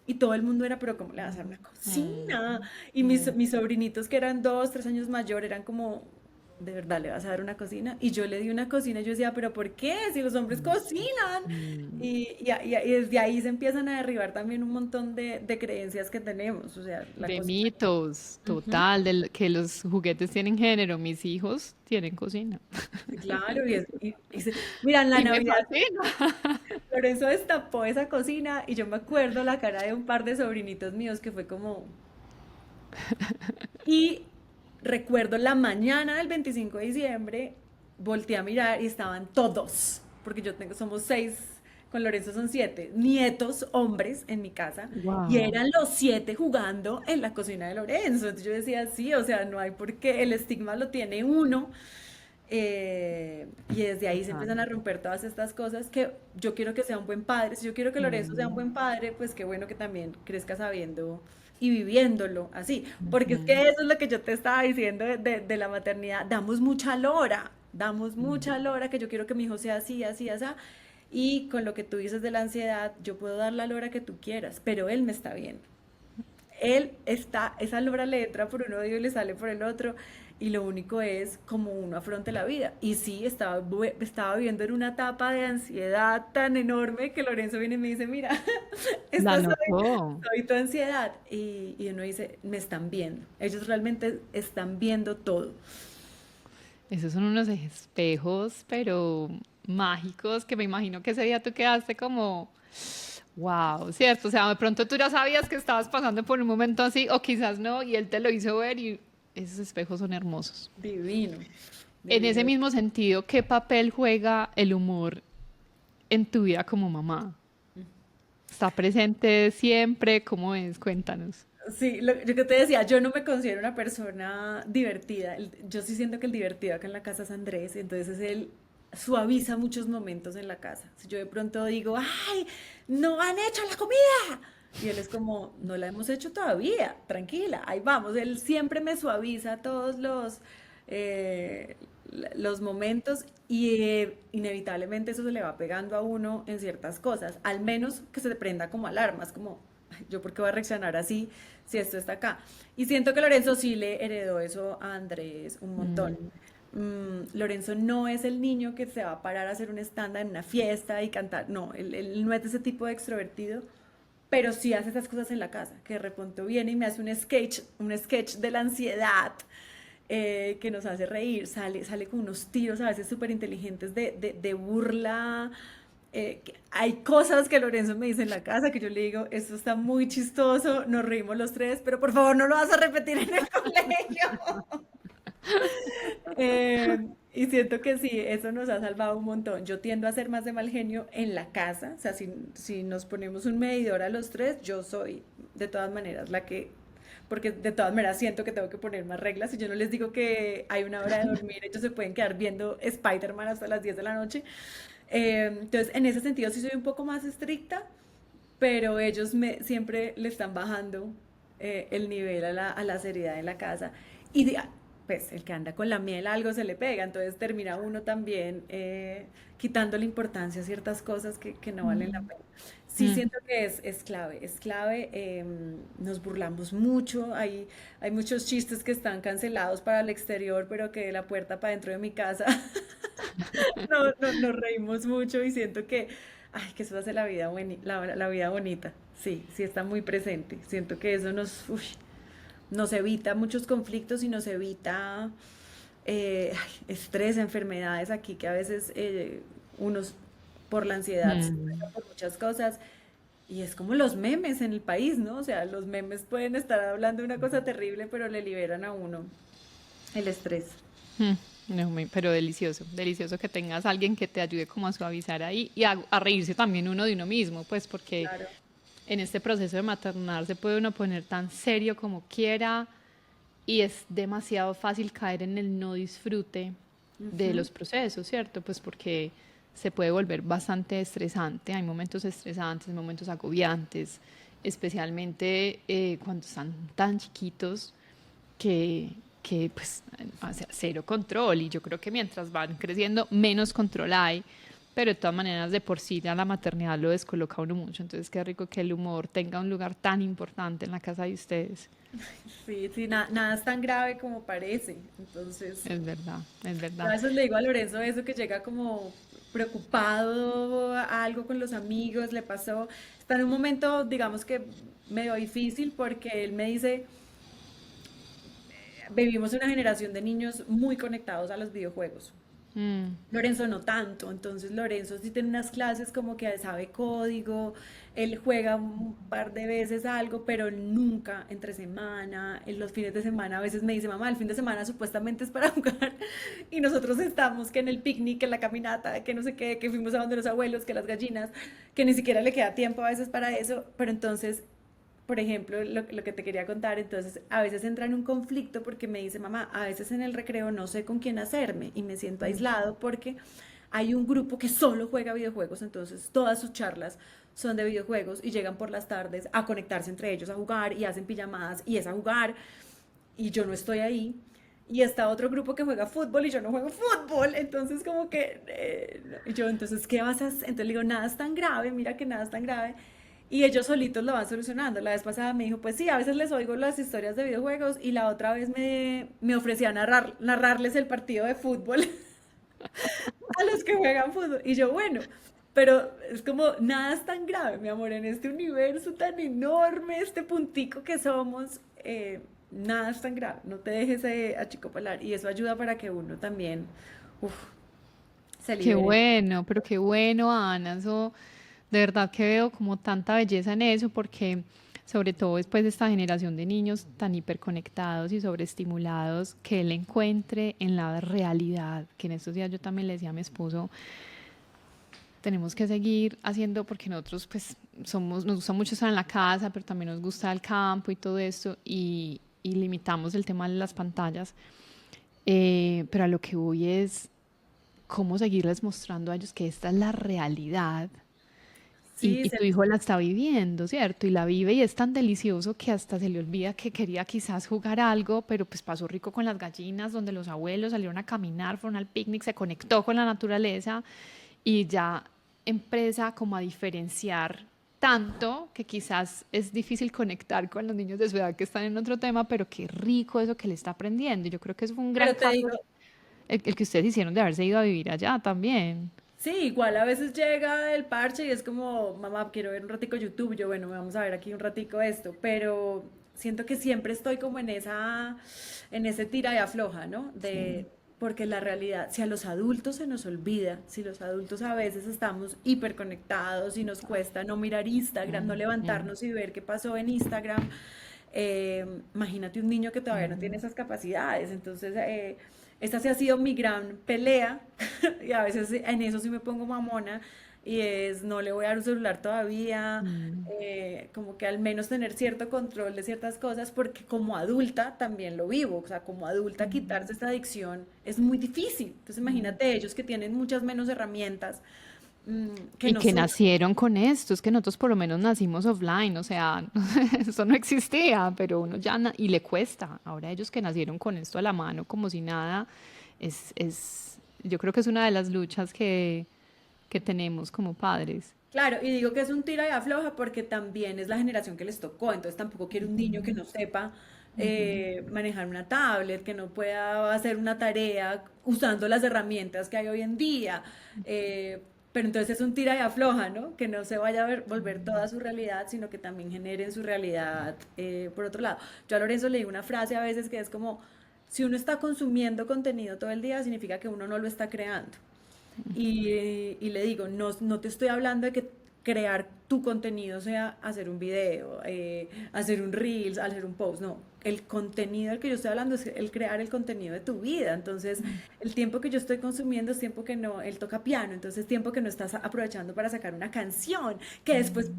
Y todo el mundo era, pero ¿cómo le vas a hacer una Mm, cocina? Y mm, mis sobrinitos que eran 2, 3 años mayor eran como, ¿de verdad le vas a dar una cocina? Y yo le di una cocina y yo decía, ¿pero por qué? Si los hombres cocinan. mm. Y desde ahí se empiezan a derribar también un montón de creencias que tenemos. O sea, la De cocina. mitos, Ujú. total, que los juguetes tienen género, mis hijos tienen cocina. Sí, claro, mira, en la Y me Navidad fascina. Lorenzo destapó esa cocina y yo me acuerdo la cara de un par de sobrinitos míos que fue como... Y recuerdo la mañana del 25 de diciembre, volteé a mirar y estaban todos, porque somos 6, con Lorenzo son 7, nietos, hombres en mi casa, y Wow. eran los 7 jugando en la cocina de Lorenzo. Entonces yo decía, sí, o sea, no hay por qué, el estigma lo tiene uno. Y desde ahí se empiezan a romper todas estas cosas que yo quiero que sea un buen padre. Si yo quiero que Lorenzo sea un buen padre, pues qué bueno que también crezca sabiendo y viviéndolo así. Porque es que eso es lo que yo te estaba diciendo de la maternidad. Damos mucha lora que yo quiero que mi hijo sea así, así, así. Y con lo que tú dices de la ansiedad, yo puedo dar la lora que tú quieras, pero él me está viendo. Esa lora le entra por un oído y le sale por el otro, y lo único es como uno afronte la vida. Y sí, estaba viviendo en una etapa de ansiedad tan enorme que Lorenzo viene y me dice, mira, La esta notó. soy tu ansiedad. Y uno dice, me están viendo, ellos realmente están viendo todo. Esos son unos espejos, pero mágicos, que me imagino que ese día tú quedaste como, wow, ¿cierto? O sea, de pronto tú ya sabías que estabas pasando por un momento así, o quizás no, y él te lo hizo ver y esos espejos son hermosos. Divino, En ese divino. mismo sentido, ¿qué papel juega el humor en tu vida como mamá? Está presente siempre, ¿cómo es? Cuéntanos. Sí, yo que te decía, yo no me considero una persona divertida. Yo sí siento que el divertido acá en la casa es Andrés, entonces él suaviza muchos momentos en la casa. Si yo de pronto digo, ¡ay! ¡No han hecho la comida! Y él es como, no la hemos hecho todavía, tranquila, ahí vamos. Él siempre me suaviza todos los momentos y inevitablemente eso se le va pegando a uno en ciertas cosas, al menos que se prenda como alarmas, como, "Ay, ¿yo por qué voy a reaccionar así si esto está acá?" Y siento que Lorenzo sí le heredó eso a Andrés un montón. Mm, Lorenzo no es el niño que se va a parar a hacer un stand en una fiesta y cantar, no, él no es de ese tipo de extrovertido, pero sí hace esas cosas en la casa, que de repente viene y me hace un sketch de la ansiedad que nos hace reír, sale con unos tiros a veces súper inteligentes de burla. Hay cosas que Lorenzo me dice en la casa que yo le digo, esto está muy chistoso, nos reímos los tres, pero por favor no lo vas a repetir en el colegio. Y siento que sí, eso nos ha salvado un montón. Yo tiendo a ser más de mal genio en la casa, o sea, si nos ponemos un medidor a los tres, yo soy de todas maneras la que, porque de todas maneras siento que tengo que poner más reglas. Si yo no les digo que hay una hora de dormir, ellos se pueden quedar viendo Spider-Man hasta las 10 de la noche. Entonces, en ese sentido sí soy un poco más estricta, pero ellos siempre le están bajando el nivel a la seriedad en la casa. Y pues el que anda con la miel algo se le pega, entonces termina uno también quitando la importancia a ciertas cosas que no valen la mm, pena. Sí mm. siento que es clave, nos burlamos mucho, hay muchos chistes que están cancelados para el exterior, pero que de la puerta para dentro de mi casa nos reímos mucho y siento que, ay, que eso hace la vida, la vida bonita. Sí, sí está muy presente. Siento que eso nos evita muchos conflictos y nos evita ay, estrés, enfermedades aquí que a veces unos por la ansiedad se Mm. pasan por muchas cosas. Y es como los memes en el país, ¿no? O sea, los memes pueden estar hablando de una cosa terrible, pero le liberan a uno el estrés. Mm, no, pero delicioso, delicioso que tengas alguien que te ayude como a suavizar ahí y a reírse también uno de uno mismo, pues porque Claro. en este proceso de maternar se puede uno poner tan serio como quiera y es demasiado fácil caer en el no disfrute de Ujú. los procesos, ¿cierto? Pues porque se puede volver bastante estresante, hay momentos estresantes, momentos agobiantes, especialmente cuando están tan chiquitos que pues, o sea, cero control y yo creo que mientras van creciendo menos control hay, pero de todas maneras de por sí ya la maternidad lo descoloca a uno mucho, entonces qué rico que el humor tenga un lugar tan importante en la casa de ustedes. Sí, sí, nada es tan grave como parece. Entonces, Es verdad, es yo a verdad. veces le digo a Lorenzo eso que llega como preocupado a algo con los amigos, le pasó, está en un momento, digamos que medio difícil porque él me dice, vivimos una generación de niños muy conectados a los videojuegos. Mm, Lorenzo no tanto, entonces Lorenzo sí tiene unas clases como que sabe código, él juega un par de veces algo, pero nunca entre semana, en los fines de semana a veces me dice, mamá, el fin de semana supuestamente es para jugar y nosotros estamos que en el picnic, en la caminata, que no sé qué, que fuimos a donde los abuelos, que las gallinas, que ni siquiera le queda tiempo a veces para eso, pero entonces por ejemplo, lo que te quería contar, entonces a veces entra en un conflicto porque me dice, mamá, a veces en el recreo no sé con quién hacerme y me siento mm, aislado porque hay un grupo que solo juega videojuegos, entonces todas sus charlas son de videojuegos y llegan por las tardes a conectarse entre ellos a jugar y hacen pijamadas y es a jugar y yo no estoy ahí. Y está otro grupo que juega fútbol y yo no juego fútbol. Entonces como que yo, entonces, ¿qué vas a hacer? Entonces le digo, nada es tan grave, mira que nada es tan grave. Y ellos solitos lo van solucionando. La vez pasada me dijo, pues sí, a veces les oigo las historias de videojuegos y la otra vez me ofrecía narrarles el partido de fútbol a los que juegan fútbol. Y yo, bueno, pero es como, nada es tan grave, mi amor, en este universo tan enorme, este puntico que somos, nada es tan grave. No te dejes achicopalar. Y eso ayuda para que uno también, uf, se qué libere. bueno, pero qué bueno, Ana, eso de verdad que veo como tanta belleza en eso, porque sobre todo después de esta generación de niños tan hiperconectados y sobreestimulados, que él encuentre en la realidad, que en estos días yo también le decía a mi esposo, tenemos que seguir haciendo porque nosotros pues nos gusta mucho estar en la casa, pero también nos gusta el campo y todo esto y limitamos el tema de las pantallas. Pero a lo que voy es cómo seguirles mostrando a ellos que esta es la realidad Sí, y tu hijo la está viviendo, ¿cierto? Y la vive y es tan delicioso que hasta se le olvida que quería quizás jugar algo, pero pues pasó rico con las gallinas, donde los abuelos salieron a caminar, fueron al picnic, se conectó con la naturaleza y ya empieza como a diferenciar tanto que quizás es difícil conectar con los niños de su edad que están en otro tema, pero qué rico eso que le está aprendiendo. Yo creo que eso fue un gran pero te cambio, digo, el que ustedes hicieron de haberse ido a vivir allá también. sí, igual a veces llega el parche y es como, mamá, quiero ver un ratico YouTube, yo, bueno, vamos a ver aquí un ratico esto, pero siento que siempre estoy como en ese tira y afloja, ¿no? Sí. Porque la realidad, si a los adultos se nos olvida, si los adultos a veces estamos hiperconectados y nos cuesta no mirar Instagram, no Ujú, levantarnos y ver qué pasó en Instagram, imagínate un niño que todavía no tiene ujú. esas capacidades. Entonces, esta sí ha sido mi gran pelea y a veces en eso sí me pongo mamona y es no le voy a dar un celular todavía, Mm, como que al menos tener cierto control de ciertas cosas porque como adulta también lo vivo, o sea, como adulta quitarse esta adicción es muy difícil. Entonces, imagínate ellos que tienen muchas menos herramientas que Y que nosotros. nacieron con esto, es que nosotros por lo menos nacimos offline, o sea, eso no existía, pero uno ya, y le cuesta. Ahora ellos que nacieron con esto a la mano como si nada, yo creo que es una de las luchas que tenemos como padres. Claro, y digo que es un tira y afloja porque también es la generación que les tocó, entonces tampoco quiero un niño que no sepa manejar una tablet, que no pueda hacer una tarea usando las herramientas que hay hoy en día. Pero entonces es un tira y afloja, ¿no? Que no se vaya a volver toda su realidad, sino que también generen su realidad por otro lado. Yo a Lorenzo le digo una frase a veces que es como, si uno está consumiendo contenido todo el día, significa que uno no lo está creando. Y le digo, no, no te estoy hablando de que crear tu contenido sea hacer un video, hacer un reels, hacer un post, no. El contenido del que yo estoy hablando es el crear el contenido de tu vida. Entonces, el tiempo que yo estoy consumiendo es tiempo que no, él toca piano, entonces es tiempo que no estás aprovechando para sacar una canción, que después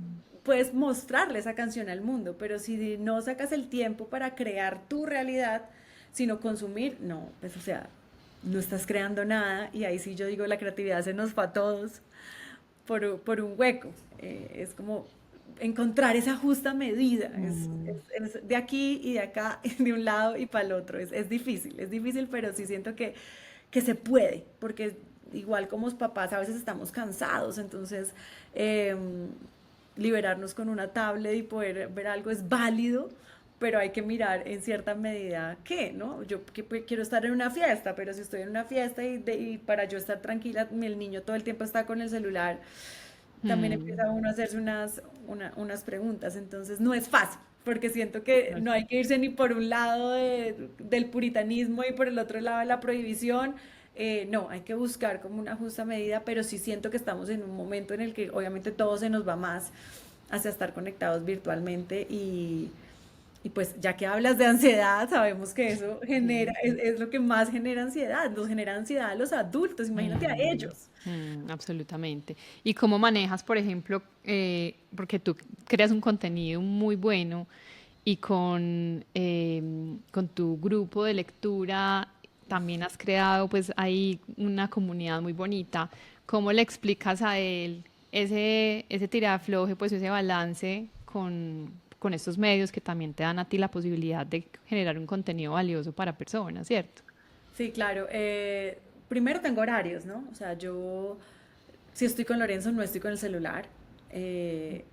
puedes mostrarle esa canción al mundo, pero si no sacas el tiempo para crear tu realidad, sino consumir, no, pues o sea, no estás creando nada y ahí sí yo digo la creatividad se nos va a todos por un hueco. Es como encontrar esa justa medida, es de aquí y de acá, de un lado y para el otro. Es difícil, pero sí siento que se puede, porque igual como papás a veces estamos cansados, entonces eh, liberarnos con una tablet y poder ver algo es válido, pero hay que mirar en cierta medida qué, ¿no? Yo quiero estar en una fiesta, pero si estoy en una fiesta y para yo estar tranquila, el niño todo el tiempo está con el celular, también empieza uno a hacerse unas preguntas, entonces no es fácil. Porque siento que no hay que irse ni por un lado del puritanismo y por el otro lado de la prohibición. No, hay que buscar como una justa medida, pero sí siento que estamos en un momento en el que obviamente todo se nos va más hacia estar conectados virtualmente y pues ya que hablas de ansiedad, sabemos que eso genera, es lo que más genera ansiedad, nos genera ansiedad a los adultos, imagínate a ellos. Absolutamente. ¿Y cómo manejas, por ejemplo, porque tú creas un contenido muy bueno y con tu grupo de lectura también has creado pues ahí una comunidad muy bonita? ¿Cómo le explicas a él ese tirafloje, pues ese balance con estos medios que también te dan a ti la posibilidad de generar un contenido valioso para personas, ¿cierto? Sí, claro. Primero tengo horarios, ¿no? O sea, yo si estoy con Lorenzo no estoy con el celular. Eh,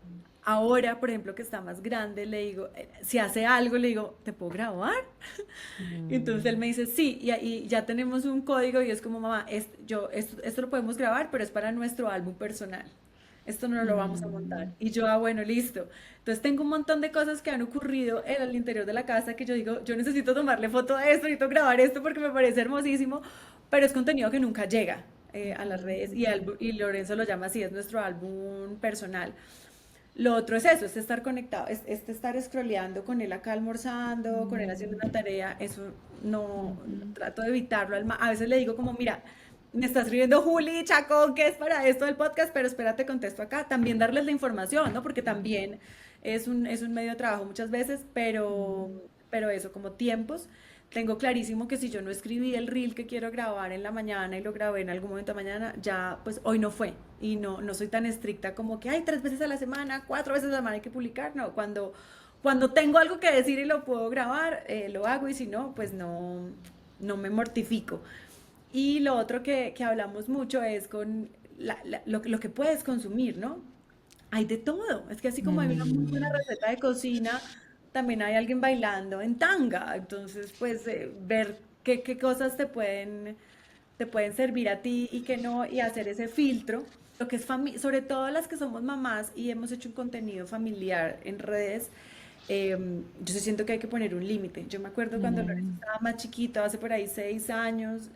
Ahora, por ejemplo, que está más grande, le digo, si hace algo, le digo, ¿te puedo grabar? Y entonces él me dice, sí, y ahí ya tenemos un código y es como, mamá, esto lo podemos grabar, pero es para nuestro álbum personal. Esto no lo vamos a montar. Y yo, bueno, listo. Entonces tengo un montón de cosas que han ocurrido en el interior de la casa que yo digo, yo necesito tomarle foto a esto, necesito grabar esto porque me parece hermosísimo, pero es contenido que nunca llega a las redes y Lorenzo lo llama así, es nuestro álbum personal. Lo otro es eso, es estar conectado, es estar scrolleando con él acá almorzando, con él haciendo una tarea, eso no, trato de evitarlo. A veces le digo como, mira, me está escribiendo Juli Chacón, que es para esto del podcast, pero espérate, contesto acá. También darles la información, ¿no? Porque también es un medio de trabajo muchas veces, pero eso, como tiempos. Tengo clarísimo que si yo no escribí el reel que quiero grabar en la mañana y lo grabé en algún momento de mañana, ya pues hoy no fue. Y no soy tan estricta como que hay 3 veces a la semana, 4 veces a la semana hay que publicar. No, cuando tengo algo que decir y lo puedo grabar, lo hago y si no, pues no me mortifico. Y lo otro que hablamos mucho es con lo que puedes consumir, ¿no? Hay de todo. Es que así como hay una muy buena Mm, receta de cocina, también hay alguien bailando en tanga. Entonces, pues ver qué cosas te pueden servir a ti y qué no, y hacer ese filtro. Lo que es sobre todo las que somos mamás y hemos hecho un contenido familiar en redes, yo sí siento que hay que poner un límite. Yo me acuerdo cuando Lorenzo mm. estaba más chiquito, hace por ahí 6 años,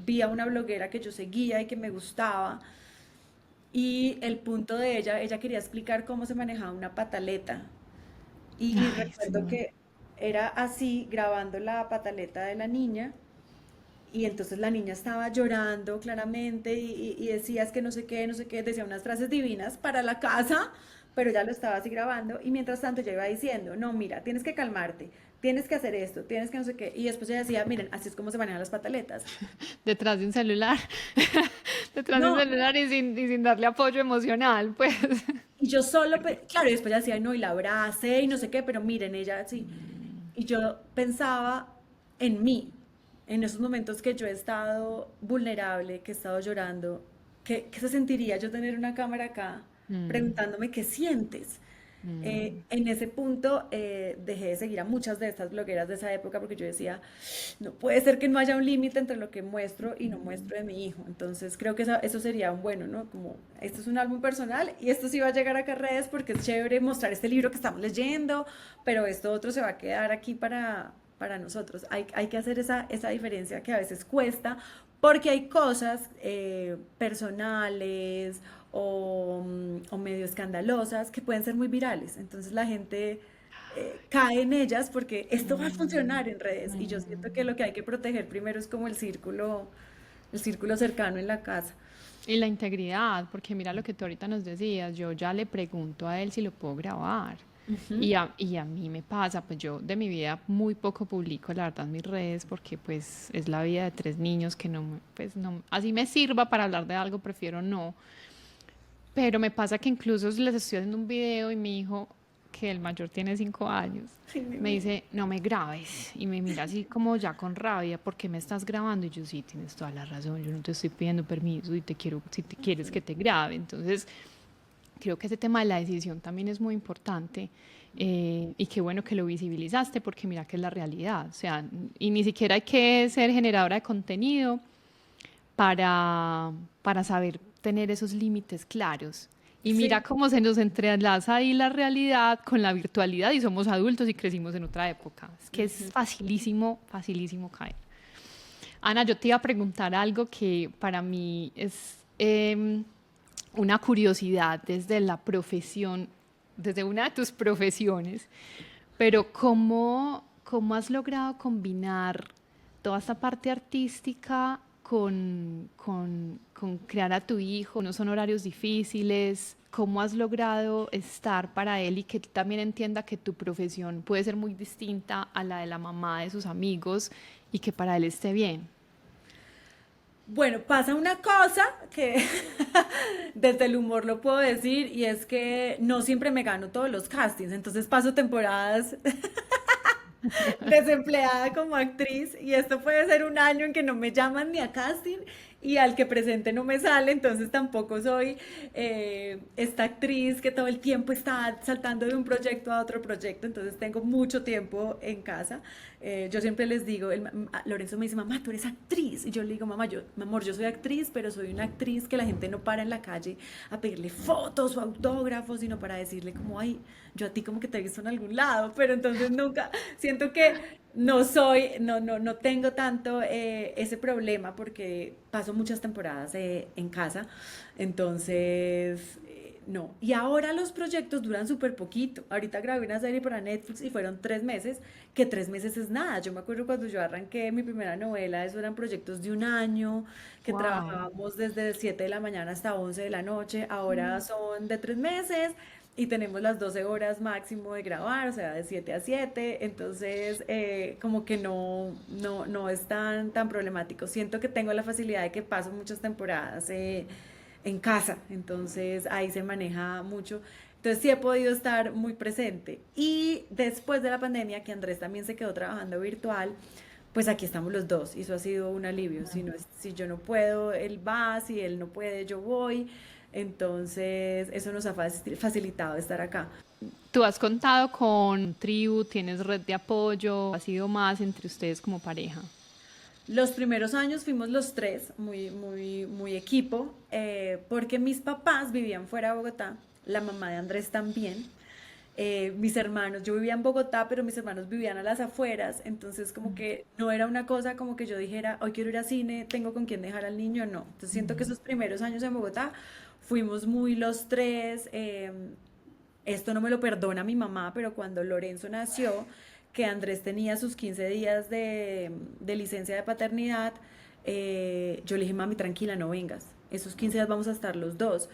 vi a una bloguera que yo seguía y que me gustaba. Y el punto de ella quería explicar cómo se manejaba una pataleta. Y Ay, recuerdo sí. que era así, grabando la pataleta de la niña. Y entonces la niña estaba llorando claramente y decía es que no sé qué, no sé qué, decía unas frases divinas para la casa, pero ya lo estaba así grabando. Y mientras tanto yo iba diciendo, no, mira, tienes que calmarte, tienes que hacer esto, tienes que no sé qué. Y después ella decía, miren, así es como se manejan las pataletas. Detrás de un celular, detrás de un No, celular y sin darle apoyo emocional, pues. y yo solo, claro, y después ella decía, no, y la abracé y no sé qué, pero miren, ella así. Y yo pensaba en mí, en esos momentos que yo he estado vulnerable, que he estado llorando, ¿qué se sentiría yo tener una cámara acá Mm, preguntándome qué sientes? mm. En ese punto dejé de seguir a muchas de estas blogueras de esa época porque yo decía, no puede ser que no haya un límite entre lo que muestro y no muestro de mi hijo. Entonces creo que eso sería un bueno, ¿no? Como, esto es un álbum personal y esto sí va a llegar a redes porque es chévere mostrar este libro que estamos leyendo, pero esto otro se va a quedar aquí para nosotros. Hay que hacer esa diferencia que a veces cuesta porque hay cosas personales o medio escandalosas que pueden ser muy virales. Entonces la gente cae en ellas porque esto va a Mm, funcionar en redes y yo siento que mm. lo que hay que proteger primero es como el círculo cercano en la casa. Y la integridad, porque mira lo que tú ahorita nos decías, yo ya le pregunto a él si lo puedo grabar. Ujú. Y a mí me pasa, pues yo de mi vida muy poco publico, la verdad, en mis redes, porque pues es la vida de 3 niños que no, pues no, así me sirva para hablar de algo, prefiero no. Pero me pasa que incluso les estoy haciendo un video y mi hijo, que el mayor tiene 5 años, Ay, mi me vida. dice, no me grabes. Y me mira así como ya con rabia, ¿por qué me estás grabando? Y yo, sí, tienes toda la razón, yo no te estoy pidiendo permiso y te quiero, si te quieres que te grabe. Entonces, creo que ese tema de la decisión también es muy importante. Y qué bueno que lo visibilizaste porque mira que es la realidad. O sea, y ni siquiera hay que ser generadora de contenido para, para saber tener esos límites claros. Y mira Sí. cómo se nos entrelaza ahí la realidad con la virtualidad y somos adultos y crecimos en otra época. Es que es Ujú. facilísimo, facilísimo caer. Ana, yo te iba a preguntar algo que para mí es una curiosidad desde la profesión, desde una de tus profesiones, pero ¿cómo has logrado combinar toda esta parte artística con crear a tu hijo? No son horarios difíciles. ¿Cómo has logrado estar para él y que él también entienda que tu profesión puede ser muy distinta a la de la mamá de sus amigos y que para él esté bien? Bueno, pasa una cosa que desde el humor lo puedo decir y es que no siempre me gano todos los castings, entonces paso temporadas desempleada como actriz y esto puede ser un año en que no me llaman ni a casting y al que presente no me sale, entonces tampoco soy esta actriz que todo el tiempo está saltando de un proyecto a otro proyecto, entonces tengo mucho tiempo en casa. Yo siempre les digo, Lorenzo me dice, mamá, tú eres actriz. Y yo le digo, mamá, mi amor, yo soy actriz, pero soy una actriz que la gente no para en la calle a pedirle fotos o autógrafos, sino para decirle como, ay, yo a ti como que te he visto en algún lado, pero entonces nunca, siento que no tengo tanto ese problema porque paso muchas temporadas en casa, entonces no. Y ahora los proyectos duran súper poquito. Ahorita grabé una serie para Netflix y fueron 3 meses, que 3 meses es nada. Yo me acuerdo cuando yo arranqué mi primera novela, eso eran proyectos de un año, que Wow. trabajábamos desde 7 de la mañana hasta 11 de la noche. Ahora son de 3 meses y tenemos las 12 horas máximo de grabar, o sea, de 7 a 7. Entonces, como que no es tan problemático. Siento que tengo la facilidad de que paso muchas temporadas en casa, entonces ahí se maneja mucho. Entonces sí he podido estar muy presente. Y después de la pandemia, que Andrés también se quedó trabajando virtual, pues aquí estamos los dos y eso ha sido un alivio. Si, no, si yo no puedo, él va, si él no puede, yo voy. Entonces eso nos ha facilitado estar acá. ¿Tú has contado con tribu, tienes red de apoyo, ha sido más entre ustedes como pareja? Los primeros años fuimos los tres, muy equipo, porque mis papás vivían fuera de Bogotá, la mamá de Andrés también. Mis hermanos, yo vivía en Bogotá, pero mis hermanos vivían a las afueras, entonces como que no era una cosa como que yo dijera, hoy quiero ir al cine, tengo con quién dejar al niño, no. Entonces siento que esos primeros años en Bogotá fuimos muy los tres. Esto no me lo perdona mi mamá, pero cuando Lorenzo nació, que Andrés tenía sus 15 días de licencia de paternidad, yo le dije, mami, tranquila, no vengas. Esos 15 días vamos a estar los dos.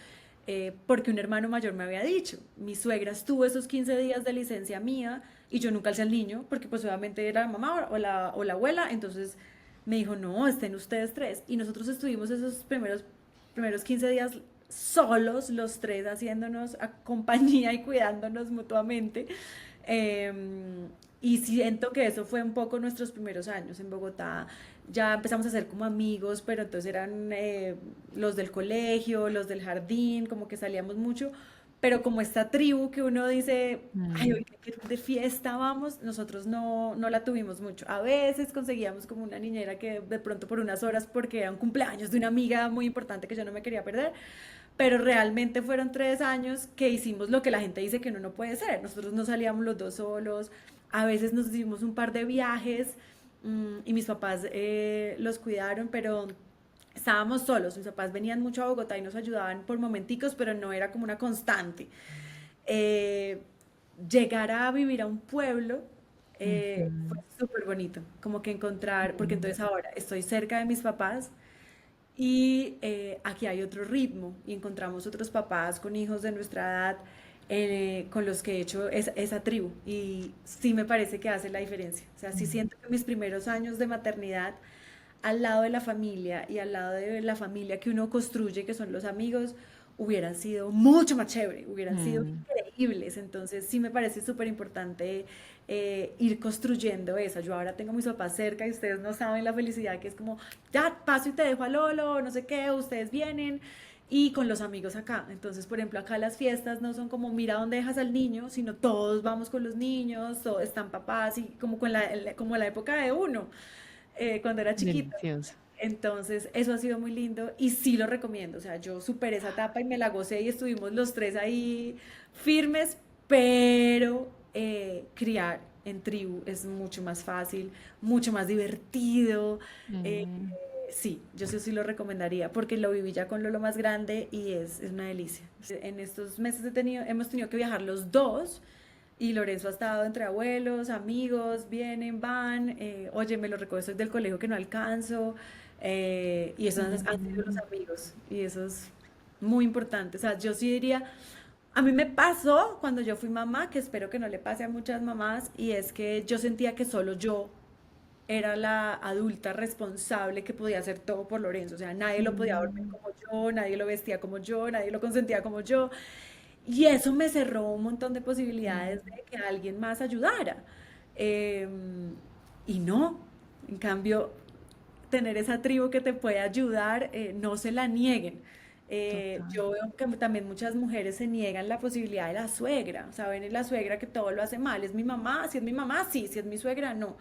Porque un hermano mayor me había dicho, mi suegra estuvo esos 15 días de licencia mía y yo nunca alcé al niño, porque pues obviamente era la mamá o la abuela, entonces me dijo, no, estén ustedes tres. Y nosotros estuvimos esos primeros 15 días solos, los tres, haciéndonos a compañía y cuidándonos mutuamente. Y siento que eso fue un poco nuestros primeros años en Bogotá. Ya empezamos a ser como amigos, pero entonces eran los del colegio, los del jardín, como que salíamos mucho. Pero como esta tribu que uno dice, ay, Mm. hoy que de fiesta vamos, nosotros no la tuvimos mucho. A veces conseguíamos como una niñera que de pronto por unas horas, porque era un cumpleaños de una amiga muy importante que yo no me quería perder, pero realmente fueron 3 años que hicimos lo que la gente dice que uno no puede ser. Nosotros no salíamos los dos solos, a veces nos hicimos un par de viajes, y mis papás los cuidaron, pero estábamos solos. Mis papás venían mucho a Bogotá y nos ayudaban por momenticos, pero no era como una constante. Eh, Llegar a vivir a un pueblo fue Ujú. súper bonito, como que encontrar, porque entonces ahora estoy cerca de mis papás y aquí hay otro ritmo y encontramos otros papás con hijos de nuestra edad, con los que he hecho esa tribu y sí me parece que hace la diferencia. O sea, sí siento que mis primeros años de maternidad al lado de la familia y al lado de la familia que uno construye, que son los amigos, hubieran sido mucho más chévere, hubieran sido Mm. increíbles. Entonces sí me parece súper importante ir construyendo eso. Yo ahora tengo a mis papás cerca y ustedes no saben la felicidad que es como, ya paso y te dejo a Lolo, no sé qué, ustedes vienen. Y con los amigos acá. Entonces, por ejemplo, acá las fiestas no son como mira dónde dejas al niño, sino todos vamos con los niños, todos están papás y como con como la época de uno, cuando era chiquita. Delicioso. Entonces, eso ha sido muy lindo y sí lo recomiendo. O sea, yo superé esa etapa y me la gocé y estuvimos los tres ahí firmes, pero criar en tribu es mucho más fácil, mucho más divertido. eh, Mm. sí, yo sí lo recomendaría porque lo viví ya con Lolo más grande y es una delicia. En estos meses hemos tenido que viajar los dos. Y Lorenzo ha estado entre abuelos, amigos, vienen, van, oye, me lo recoges del colegio que no alcanzo, y esos han sido los Mm. amigos, y eso es muy importante. O sea, yo sí diría, a mí me pasó cuando yo fui mamá, que espero que no le pase a muchas mamás, y es que yo sentía que solo yo era la adulta responsable que podía hacer todo por Lorenzo. O sea, nadie lo podía dormir Mm. como yo, nadie lo vestía como yo, nadie lo consentía como yo. Y eso me cerró un montón de posibilidades de que alguien más ayudara. Em, y no, en cambio, tener esa tribu que te puede ayudar, no se la nieguen. Total. Yo veo que también muchas mujeres se niegan la posibilidad de la suegra. Saben, es la suegra que todo lo hace mal. ¿Es mi mamá? Si es mi mamá, sí. Si es mi suegra, no.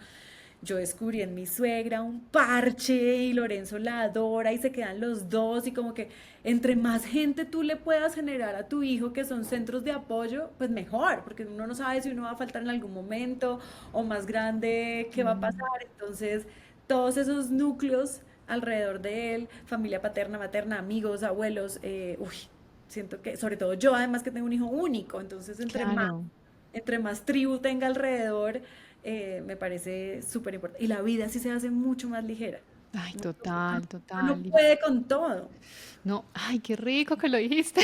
Yo descubrí en mi suegra un parche y Lorenzo la adora y se quedan los dos y como que entre más gente tú le puedas generar a tu hijo que son centros de apoyo, pues mejor, porque uno no sabe si uno va a faltar en algún momento o más grande, qué va a pasar. Mm. Entonces, todos esos núcleos alrededor de él, familia paterna, materna, amigos, abuelos, uy, Siento que, sobre todo yo, además que tengo un hijo único, entonces Claro. entre más tribu tenga alrededor, me parece súper importante. Y la vida sí se hace mucho más ligera. Ay, Uno, total, uno no total. puede con todo. No, ay, qué rico que lo dijiste.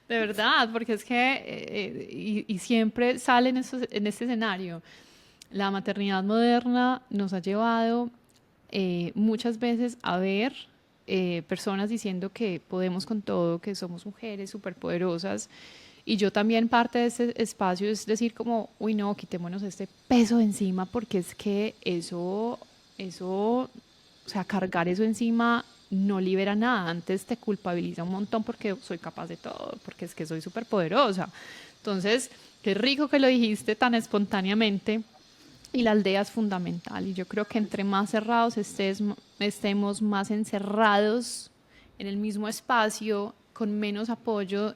De verdad, porque es que, y siempre sale en este escenario. La maternidad moderna nos ha llevado muchas veces a ver personas diciendo que podemos con todo, que somos mujeres superpoderosas. Y yo también parte de ese espacio es decir como, uy no, quitémonos este peso de encima porque es que eso, o sea, cargar eso encima no libera nada. Antes te culpabiliza un montón porque soy capaz de todo, porque es que soy súper poderosa. Entonces, qué rico que lo dijiste tan espontáneamente. Y la aldea es fundamental. Y yo creo que entre más cerrados estemos más encerrados en el mismo espacio, con menos apoyo,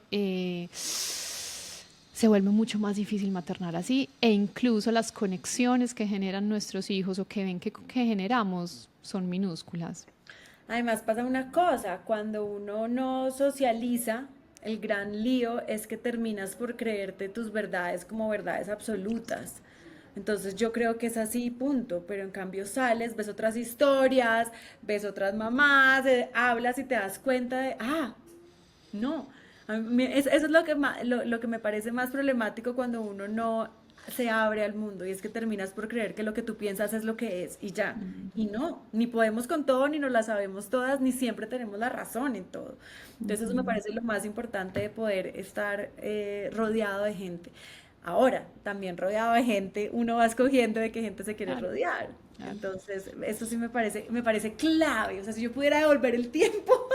se vuelve mucho más difícil maternar así. E incluso las conexiones que generan nuestros hijos o que ven que generamos son minúsculas. Además pasa una cosa, cuando uno no socializa, el gran lío es que terminas por creerte tus verdades como verdades absolutas. Entonces yo creo que es así, punto. Pero en cambio sales, ves otras historias, ves otras mamás, hablas y te das cuenta de, no, eso es lo que, lo que me parece más problemático cuando uno no se abre al mundo y es que terminas por creer que lo que tú piensas es lo que es y ya. Y no, ni podemos con todo, ni nos la sabemos todas, ni siempre tenemos la razón en todo. Entonces eso me parece lo más importante de poder estar rodeado de gente. Ahora, también rodeado de gente, uno va escogiendo de qué gente se quiere Claro, rodear. claro. Entonces, eso sí me parece clave. O sea, si yo pudiera devolver el tiempo,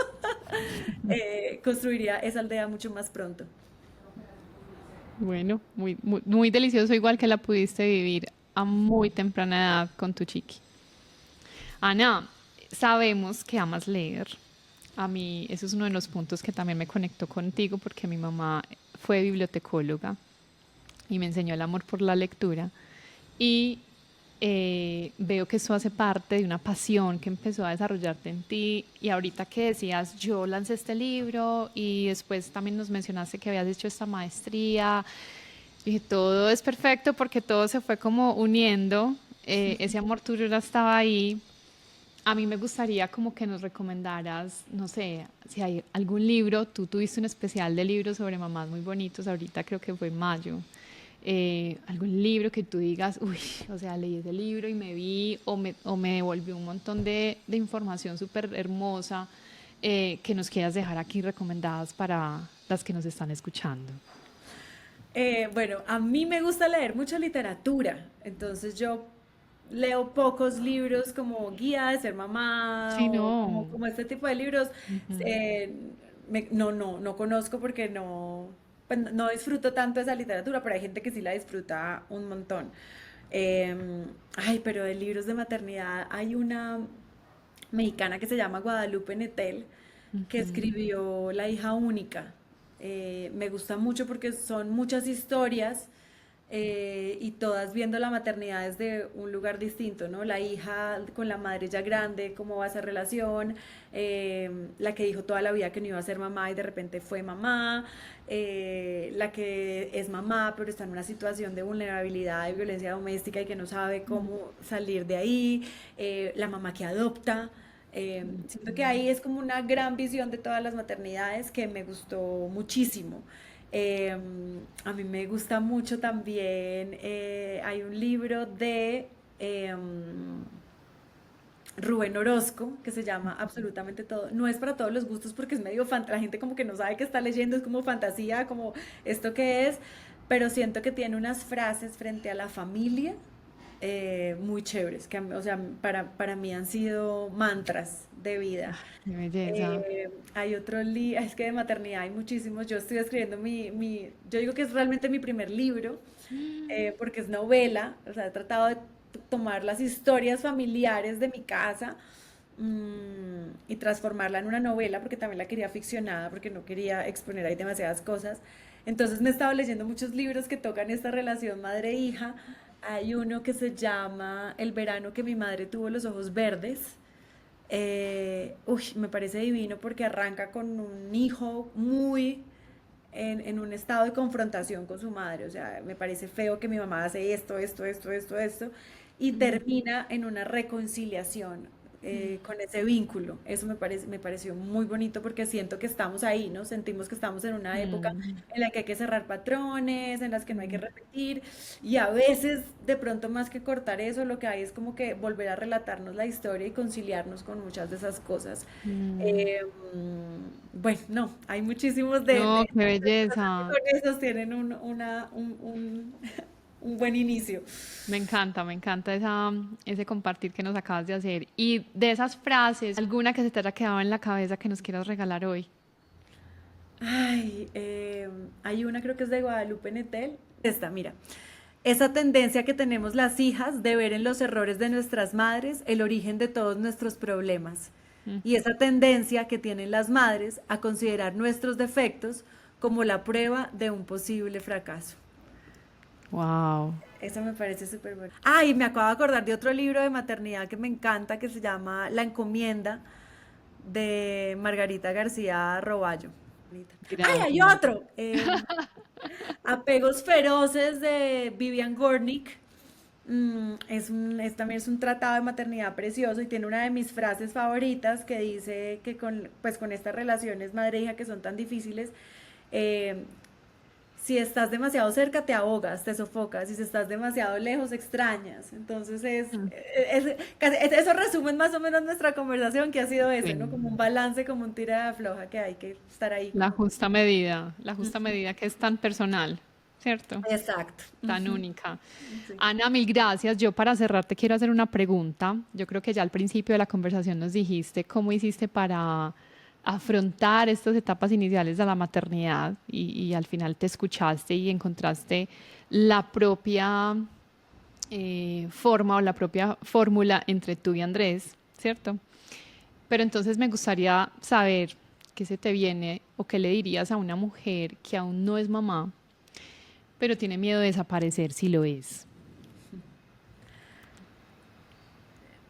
construiría esa aldea mucho más pronto. Bueno, muy, muy, muy delicioso, igual que la pudiste vivir a muy temprana edad con tu chiqui. Ana, sabemos que amas leer. A mí, eso es uno de los puntos que también me conectó contigo porque mi mamá fue bibliotecóloga y me enseñó el amor por la lectura. Y veo que eso hace parte de una pasión que empezó a desarrollarte en ti. Y ahorita que decías, yo lancé este libro y después también nos mencionaste que habías hecho esta maestría. Y todo es perfecto porque todo se fue como uniendo. Ese amor tuyo ya estaba ahí. A mí me gustaría como que nos recomendaras, no sé, si hay algún libro, tú tuviste un especial de libros sobre mamás muy bonitos, ahorita creo que fue en mayo, algún libro que tú digas, uy, o sea, leí ese libro y me vi o me devolvió un montón de información súper hermosa que nos quieras dejar aquí recomendadas para las que nos están escuchando. Bueno, a mí me gusta leer mucha literatura, entonces yo leo pocos libros como guía de ser mamá Sí, o como, no. como este tipo de libros. Ujú. eh, no conozco porque pues, no disfruto tanto esa literatura, pero hay gente que sí la disfruta un montón. Ay, pero de libros de maternidad hay una mexicana que se llama Guadalupe Nettel, que escribió La hija única. Me gusta mucho porque son muchas historias y todas viendo la maternidad desde un lugar distinto, ¿no? La hija con la madre ya grande, cómo va esa relación, la que dijo toda la vida que no iba a ser mamá y de repente fue mamá, la que es mamá pero está en una situación de vulnerabilidad, de violencia doméstica y que no sabe cómo salir de ahí, la mamá que adopta. Siento que ahí es como una gran visión de todas las maternidades que me gustó muchísimo. Eh, a mí me gusta mucho también, hay un libro de Rubén Orozco que se llama Absolutamente Todo. No es para todos los gustos porque es medio la gente como que no sabe qué está leyendo, es como fantasía, como esto que es, pero siento que tiene unas frases frente a la familia muy chéveres, que o sea, para mí han sido mantras de vida. Qué belleza. Hay otro libro, es que de maternidad hay muchísimos. Yo estoy escribiendo yo digo que es realmente mi primer libro, porque es novela, o sea, he tratado de tomar las historias familiares de mi casa y transformarla en una novela, porque también la quería ficcionada, porque no quería exponer ahí demasiadas cosas. Entonces me he estado leyendo muchos libros que tocan esta relación madre-hija. Hay uno que se llama El verano que mi madre tuvo los ojos verdes, Me parece divino porque arranca con un hijo muy en un estado de confrontación con su madre. O sea, me parece feo que mi mamá hace esto, y Mm, termina en una reconciliación mm, con ese vínculo. Eso me pareció muy bonito porque siento que estamos ahí, ¿no? Sentimos que estamos en una época mm, en la que hay que cerrar patrones, en las que no hay que mm, repetir, y a veces, de pronto, más que cortar eso, lo que hay es como que volver a relatarnos la historia y conciliarnos con muchas de esas cosas. mm. Eh, bueno, no, hay muchísimos No, qué que belleza. con esos tienen un buen inicio. Me encanta ese compartir que nos acabas de hacer. Y de esas frases, ¿alguna que se te haya quedado en la cabeza que nos quieras regalar hoy? Ay, hay una, creo que es de Guadalupe Nettel. Esta, mira. Esa tendencia que tenemos las hijas de ver en los errores de nuestras madres el origen de todos nuestros problemas. Y esa tendencia que tienen las madres a considerar nuestros defectos como la prueba de un posible fracaso. Wow. Eso me parece súper bueno. Ah, y me acabo de acordar de otro libro de maternidad que me encanta, que se llama La Encomienda, de Margarita García Roballo. ¡Ay, hay Gracias. otro! Apegos feroces de Vivian Gornick. También es un tratado de maternidad precioso y tiene una de mis frases favoritas que dice que pues con estas relaciones madre-hija que son tan difíciles, eh, si estás demasiado cerca te ahogas, te sofocas, y si estás demasiado lejos extrañas. Entonces eso resume más o menos nuestra conversación, que ha sido ese, ¿no? Sí. Como un balance, como un tira de afloja, que hay que estar ahí como... La justa medida que es tan personal, ¿cierto? Exacto. Tan única. Sí. Ana, mil gracias. Yo para cerrar te quiero hacer una pregunta. Yo creo que ya al principio de la conversación nos dijiste cómo hiciste para afrontar estas etapas iniciales de la maternidad y al final te escuchaste y encontraste la propia forma o la propia fórmula entre tú y Andrés, ¿cierto? Pero entonces me gustaría saber qué se te viene o qué le dirías a una mujer que aún no es mamá, pero tiene miedo de desaparecer si lo es.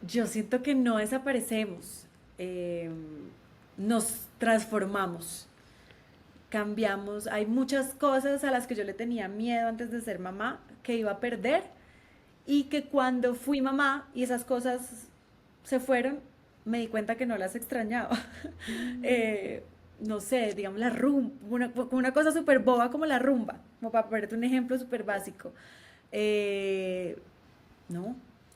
Yo siento que no desaparecemos, eh, nos transformamos, cambiamos. Hay muchas cosas a las que yo le tenía miedo antes de ser mamá, que iba a perder, y que cuando fui mamá y esas cosas se fueron, me di cuenta que no las extrañaba. Eh, no sé, digamos la rumba, una cosa súper boba como la rumba, como para ponerte un ejemplo súper básico. Eh, no,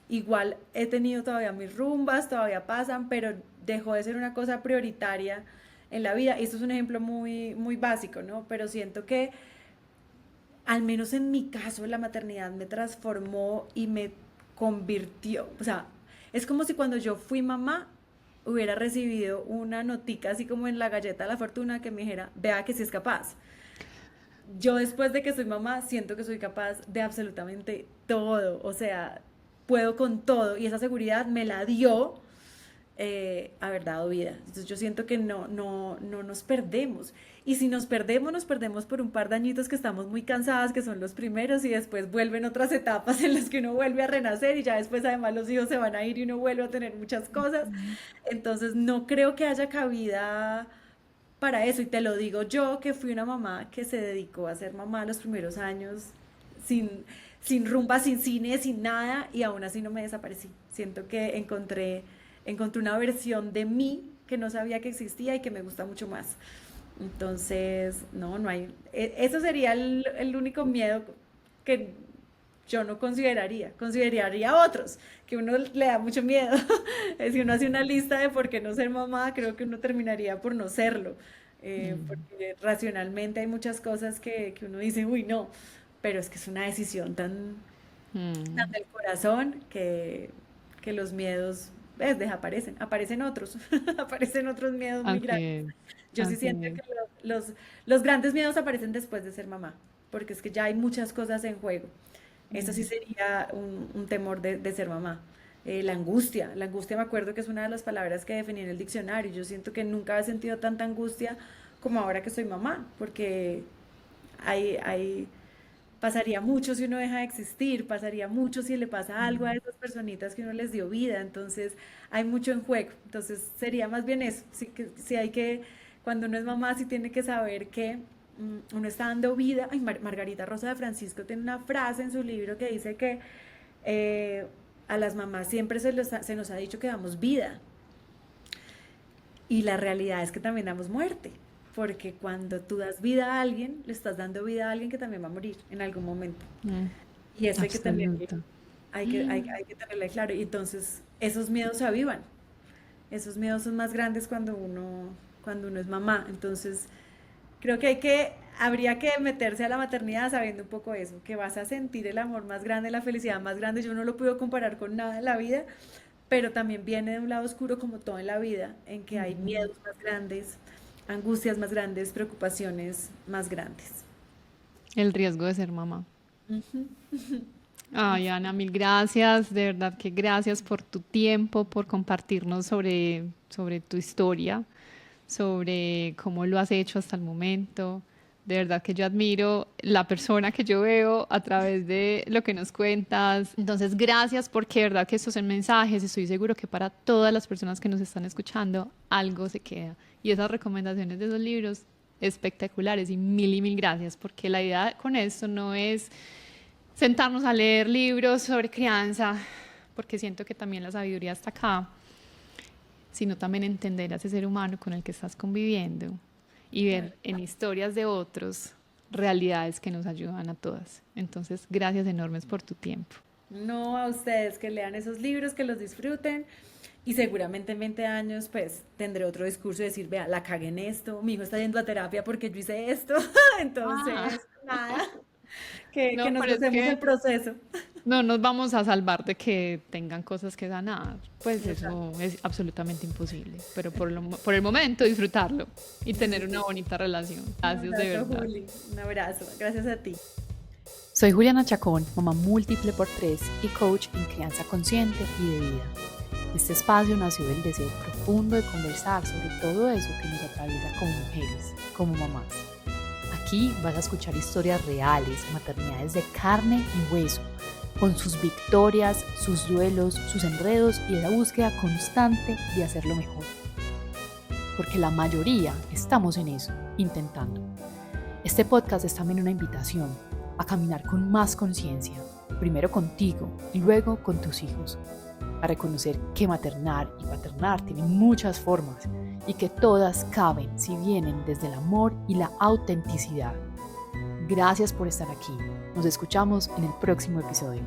igual he tenido todavía mis rumbas, todavía pasan, pero dejó de ser una cosa prioritaria en la vida. Y esto es un ejemplo muy, muy básico, ¿no? Pero siento que, al menos en mi caso, la maternidad me transformó y me convirtió, o sea, es como si cuando yo fui mamá hubiera recibido una notica así como en la galleta de la fortuna que me dijera, vea que sí es capaz. Yo después de que soy mamá siento que soy capaz de absolutamente todo, o sea, puedo con todo, y esa seguridad me la dio haber dado vida. Entonces yo siento que no nos perdemos. Y si nos perdemos por un par de añitos que estamos muy cansadas, que son los primeros, y después vuelven otras etapas en las que uno vuelve a renacer, y ya después además los hijos se van a ir y uno vuelve a tener muchas cosas. Entonces no creo que haya cabida para eso. Y te lo digo yo, que fui una mamá que se dedicó a ser mamá los primeros años sin, sin rumba, sin cine, sin nada, y aún así no me desaparecí. Siento que encontré una versión de mí que no sabía que existía y que me gusta mucho más. Entonces, no hay. Eso sería el único miedo que yo no consideraría. Consideraría otros, que uno le da mucho miedo. Si uno hace una lista de por qué no ser mamá, creo que uno terminaría por no serlo. Porque racionalmente hay muchas cosas que uno dice, uy, no, pero es que es una decisión tan del corazón que los miedos, ves, desaparecen, aparecen otros, aparecen otros miedos muy Así grandes. es, Yo sí así siento es. que los grandes miedos aparecen después de ser mamá, porque es que ya hay muchas cosas en juego. Eso sí sería un temor de ser mamá. La angustia me acuerdo que es una de las palabras que definí en el diccionario. Yo siento que nunca he sentido tanta angustia como ahora que soy mamá, porque hay pasaría mucho si uno deja de existir, pasaría mucho si le pasa algo a Mm. esas personitas que uno les dio vida, entonces hay mucho en juego, entonces sería más bien eso, sí hay que, cuando uno es mamá, sí tiene que saber que uno está dando vida. Ay, Margarita Rosa de Francisco tiene una frase en su libro que dice que eh, a las mamás siempre se nos ha dicho que damos vida, y la realidad es que también damos muerte, porque cuando tú das vida a alguien, le estás dando vida a alguien que también va a morir en algún momento. Mm, Y eso hay que tenerlo, absoluto. hay que tenerlo claro. Y entonces esos miedos se avivan. Esos miedos son más grandes cuando uno es mamá. Entonces creo que habría que meterse a la maternidad sabiendo un poco eso, que vas a sentir el amor más grande, la felicidad más grande. Yo no lo puedo comparar con nada en la vida, pero también viene de un lado oscuro como todo en la vida, en que hay Ujú. miedos más grandes, angustias más grandes, preocupaciones más grandes. El riesgo de ser mamá. Ujú. Ay, Ana, mil gracias. De verdad que gracias por tu tiempo, por compartirnos sobre tu historia, sobre cómo lo has hecho hasta el momento. De verdad que yo admiro la persona que yo veo a través de lo que nos cuentas. Entonces, gracias porque de verdad que estos son mensajes. Estoy seguro que para todas las personas que nos están escuchando, algo se queda. Y esas recomendaciones de esos libros espectaculares y mil gracias porque la idea con esto no es sentarnos a leer libros sobre crianza, porque siento que también la sabiduría está acá, sino también entender a ese ser humano con el que estás conviviendo y Tal ver en historias de otros realidades que nos ayudan a todas. Entonces, gracias enormes por tu tiempo. No, a ustedes que lean esos libros, que los disfruten, y seguramente en 20 años pues tendré otro discurso y decir, vea, la cagué en esto, mi hijo está yendo a terapia porque yo hice esto, Ah, entonces nada, que no, nos pero es gocemos el que proceso. no nos vamos a salvar de que tengan cosas que sanar. Pues Exacto. eso es absolutamente imposible. Pero por el momento disfrutarlo y Sí, tener una sí. bonita relación. Un Gracias de abrazo, verdad. Juli, un abrazo, gracias a ti. Soy Juliana Chacón, mamá múltiple por tres y coach en crianza consciente y de vida. Este espacio nació del deseo profundo de conversar sobre todo eso que nos atraviesa como mujeres, como mamás. Aquí vas a escuchar historias reales, maternidades de carne y hueso, con sus victorias, sus duelos, sus enredos y esa búsqueda constante de hacerlo mejor. Porque la mayoría estamos en eso, intentando. Este podcast es también una invitación a caminar con más conciencia, primero contigo y luego con tus hijos, a reconocer que maternar y paternar tienen muchas formas y que todas caben si vienen desde el amor y la autenticidad. Gracias por estar aquí. Nos escuchamos en el próximo episodio.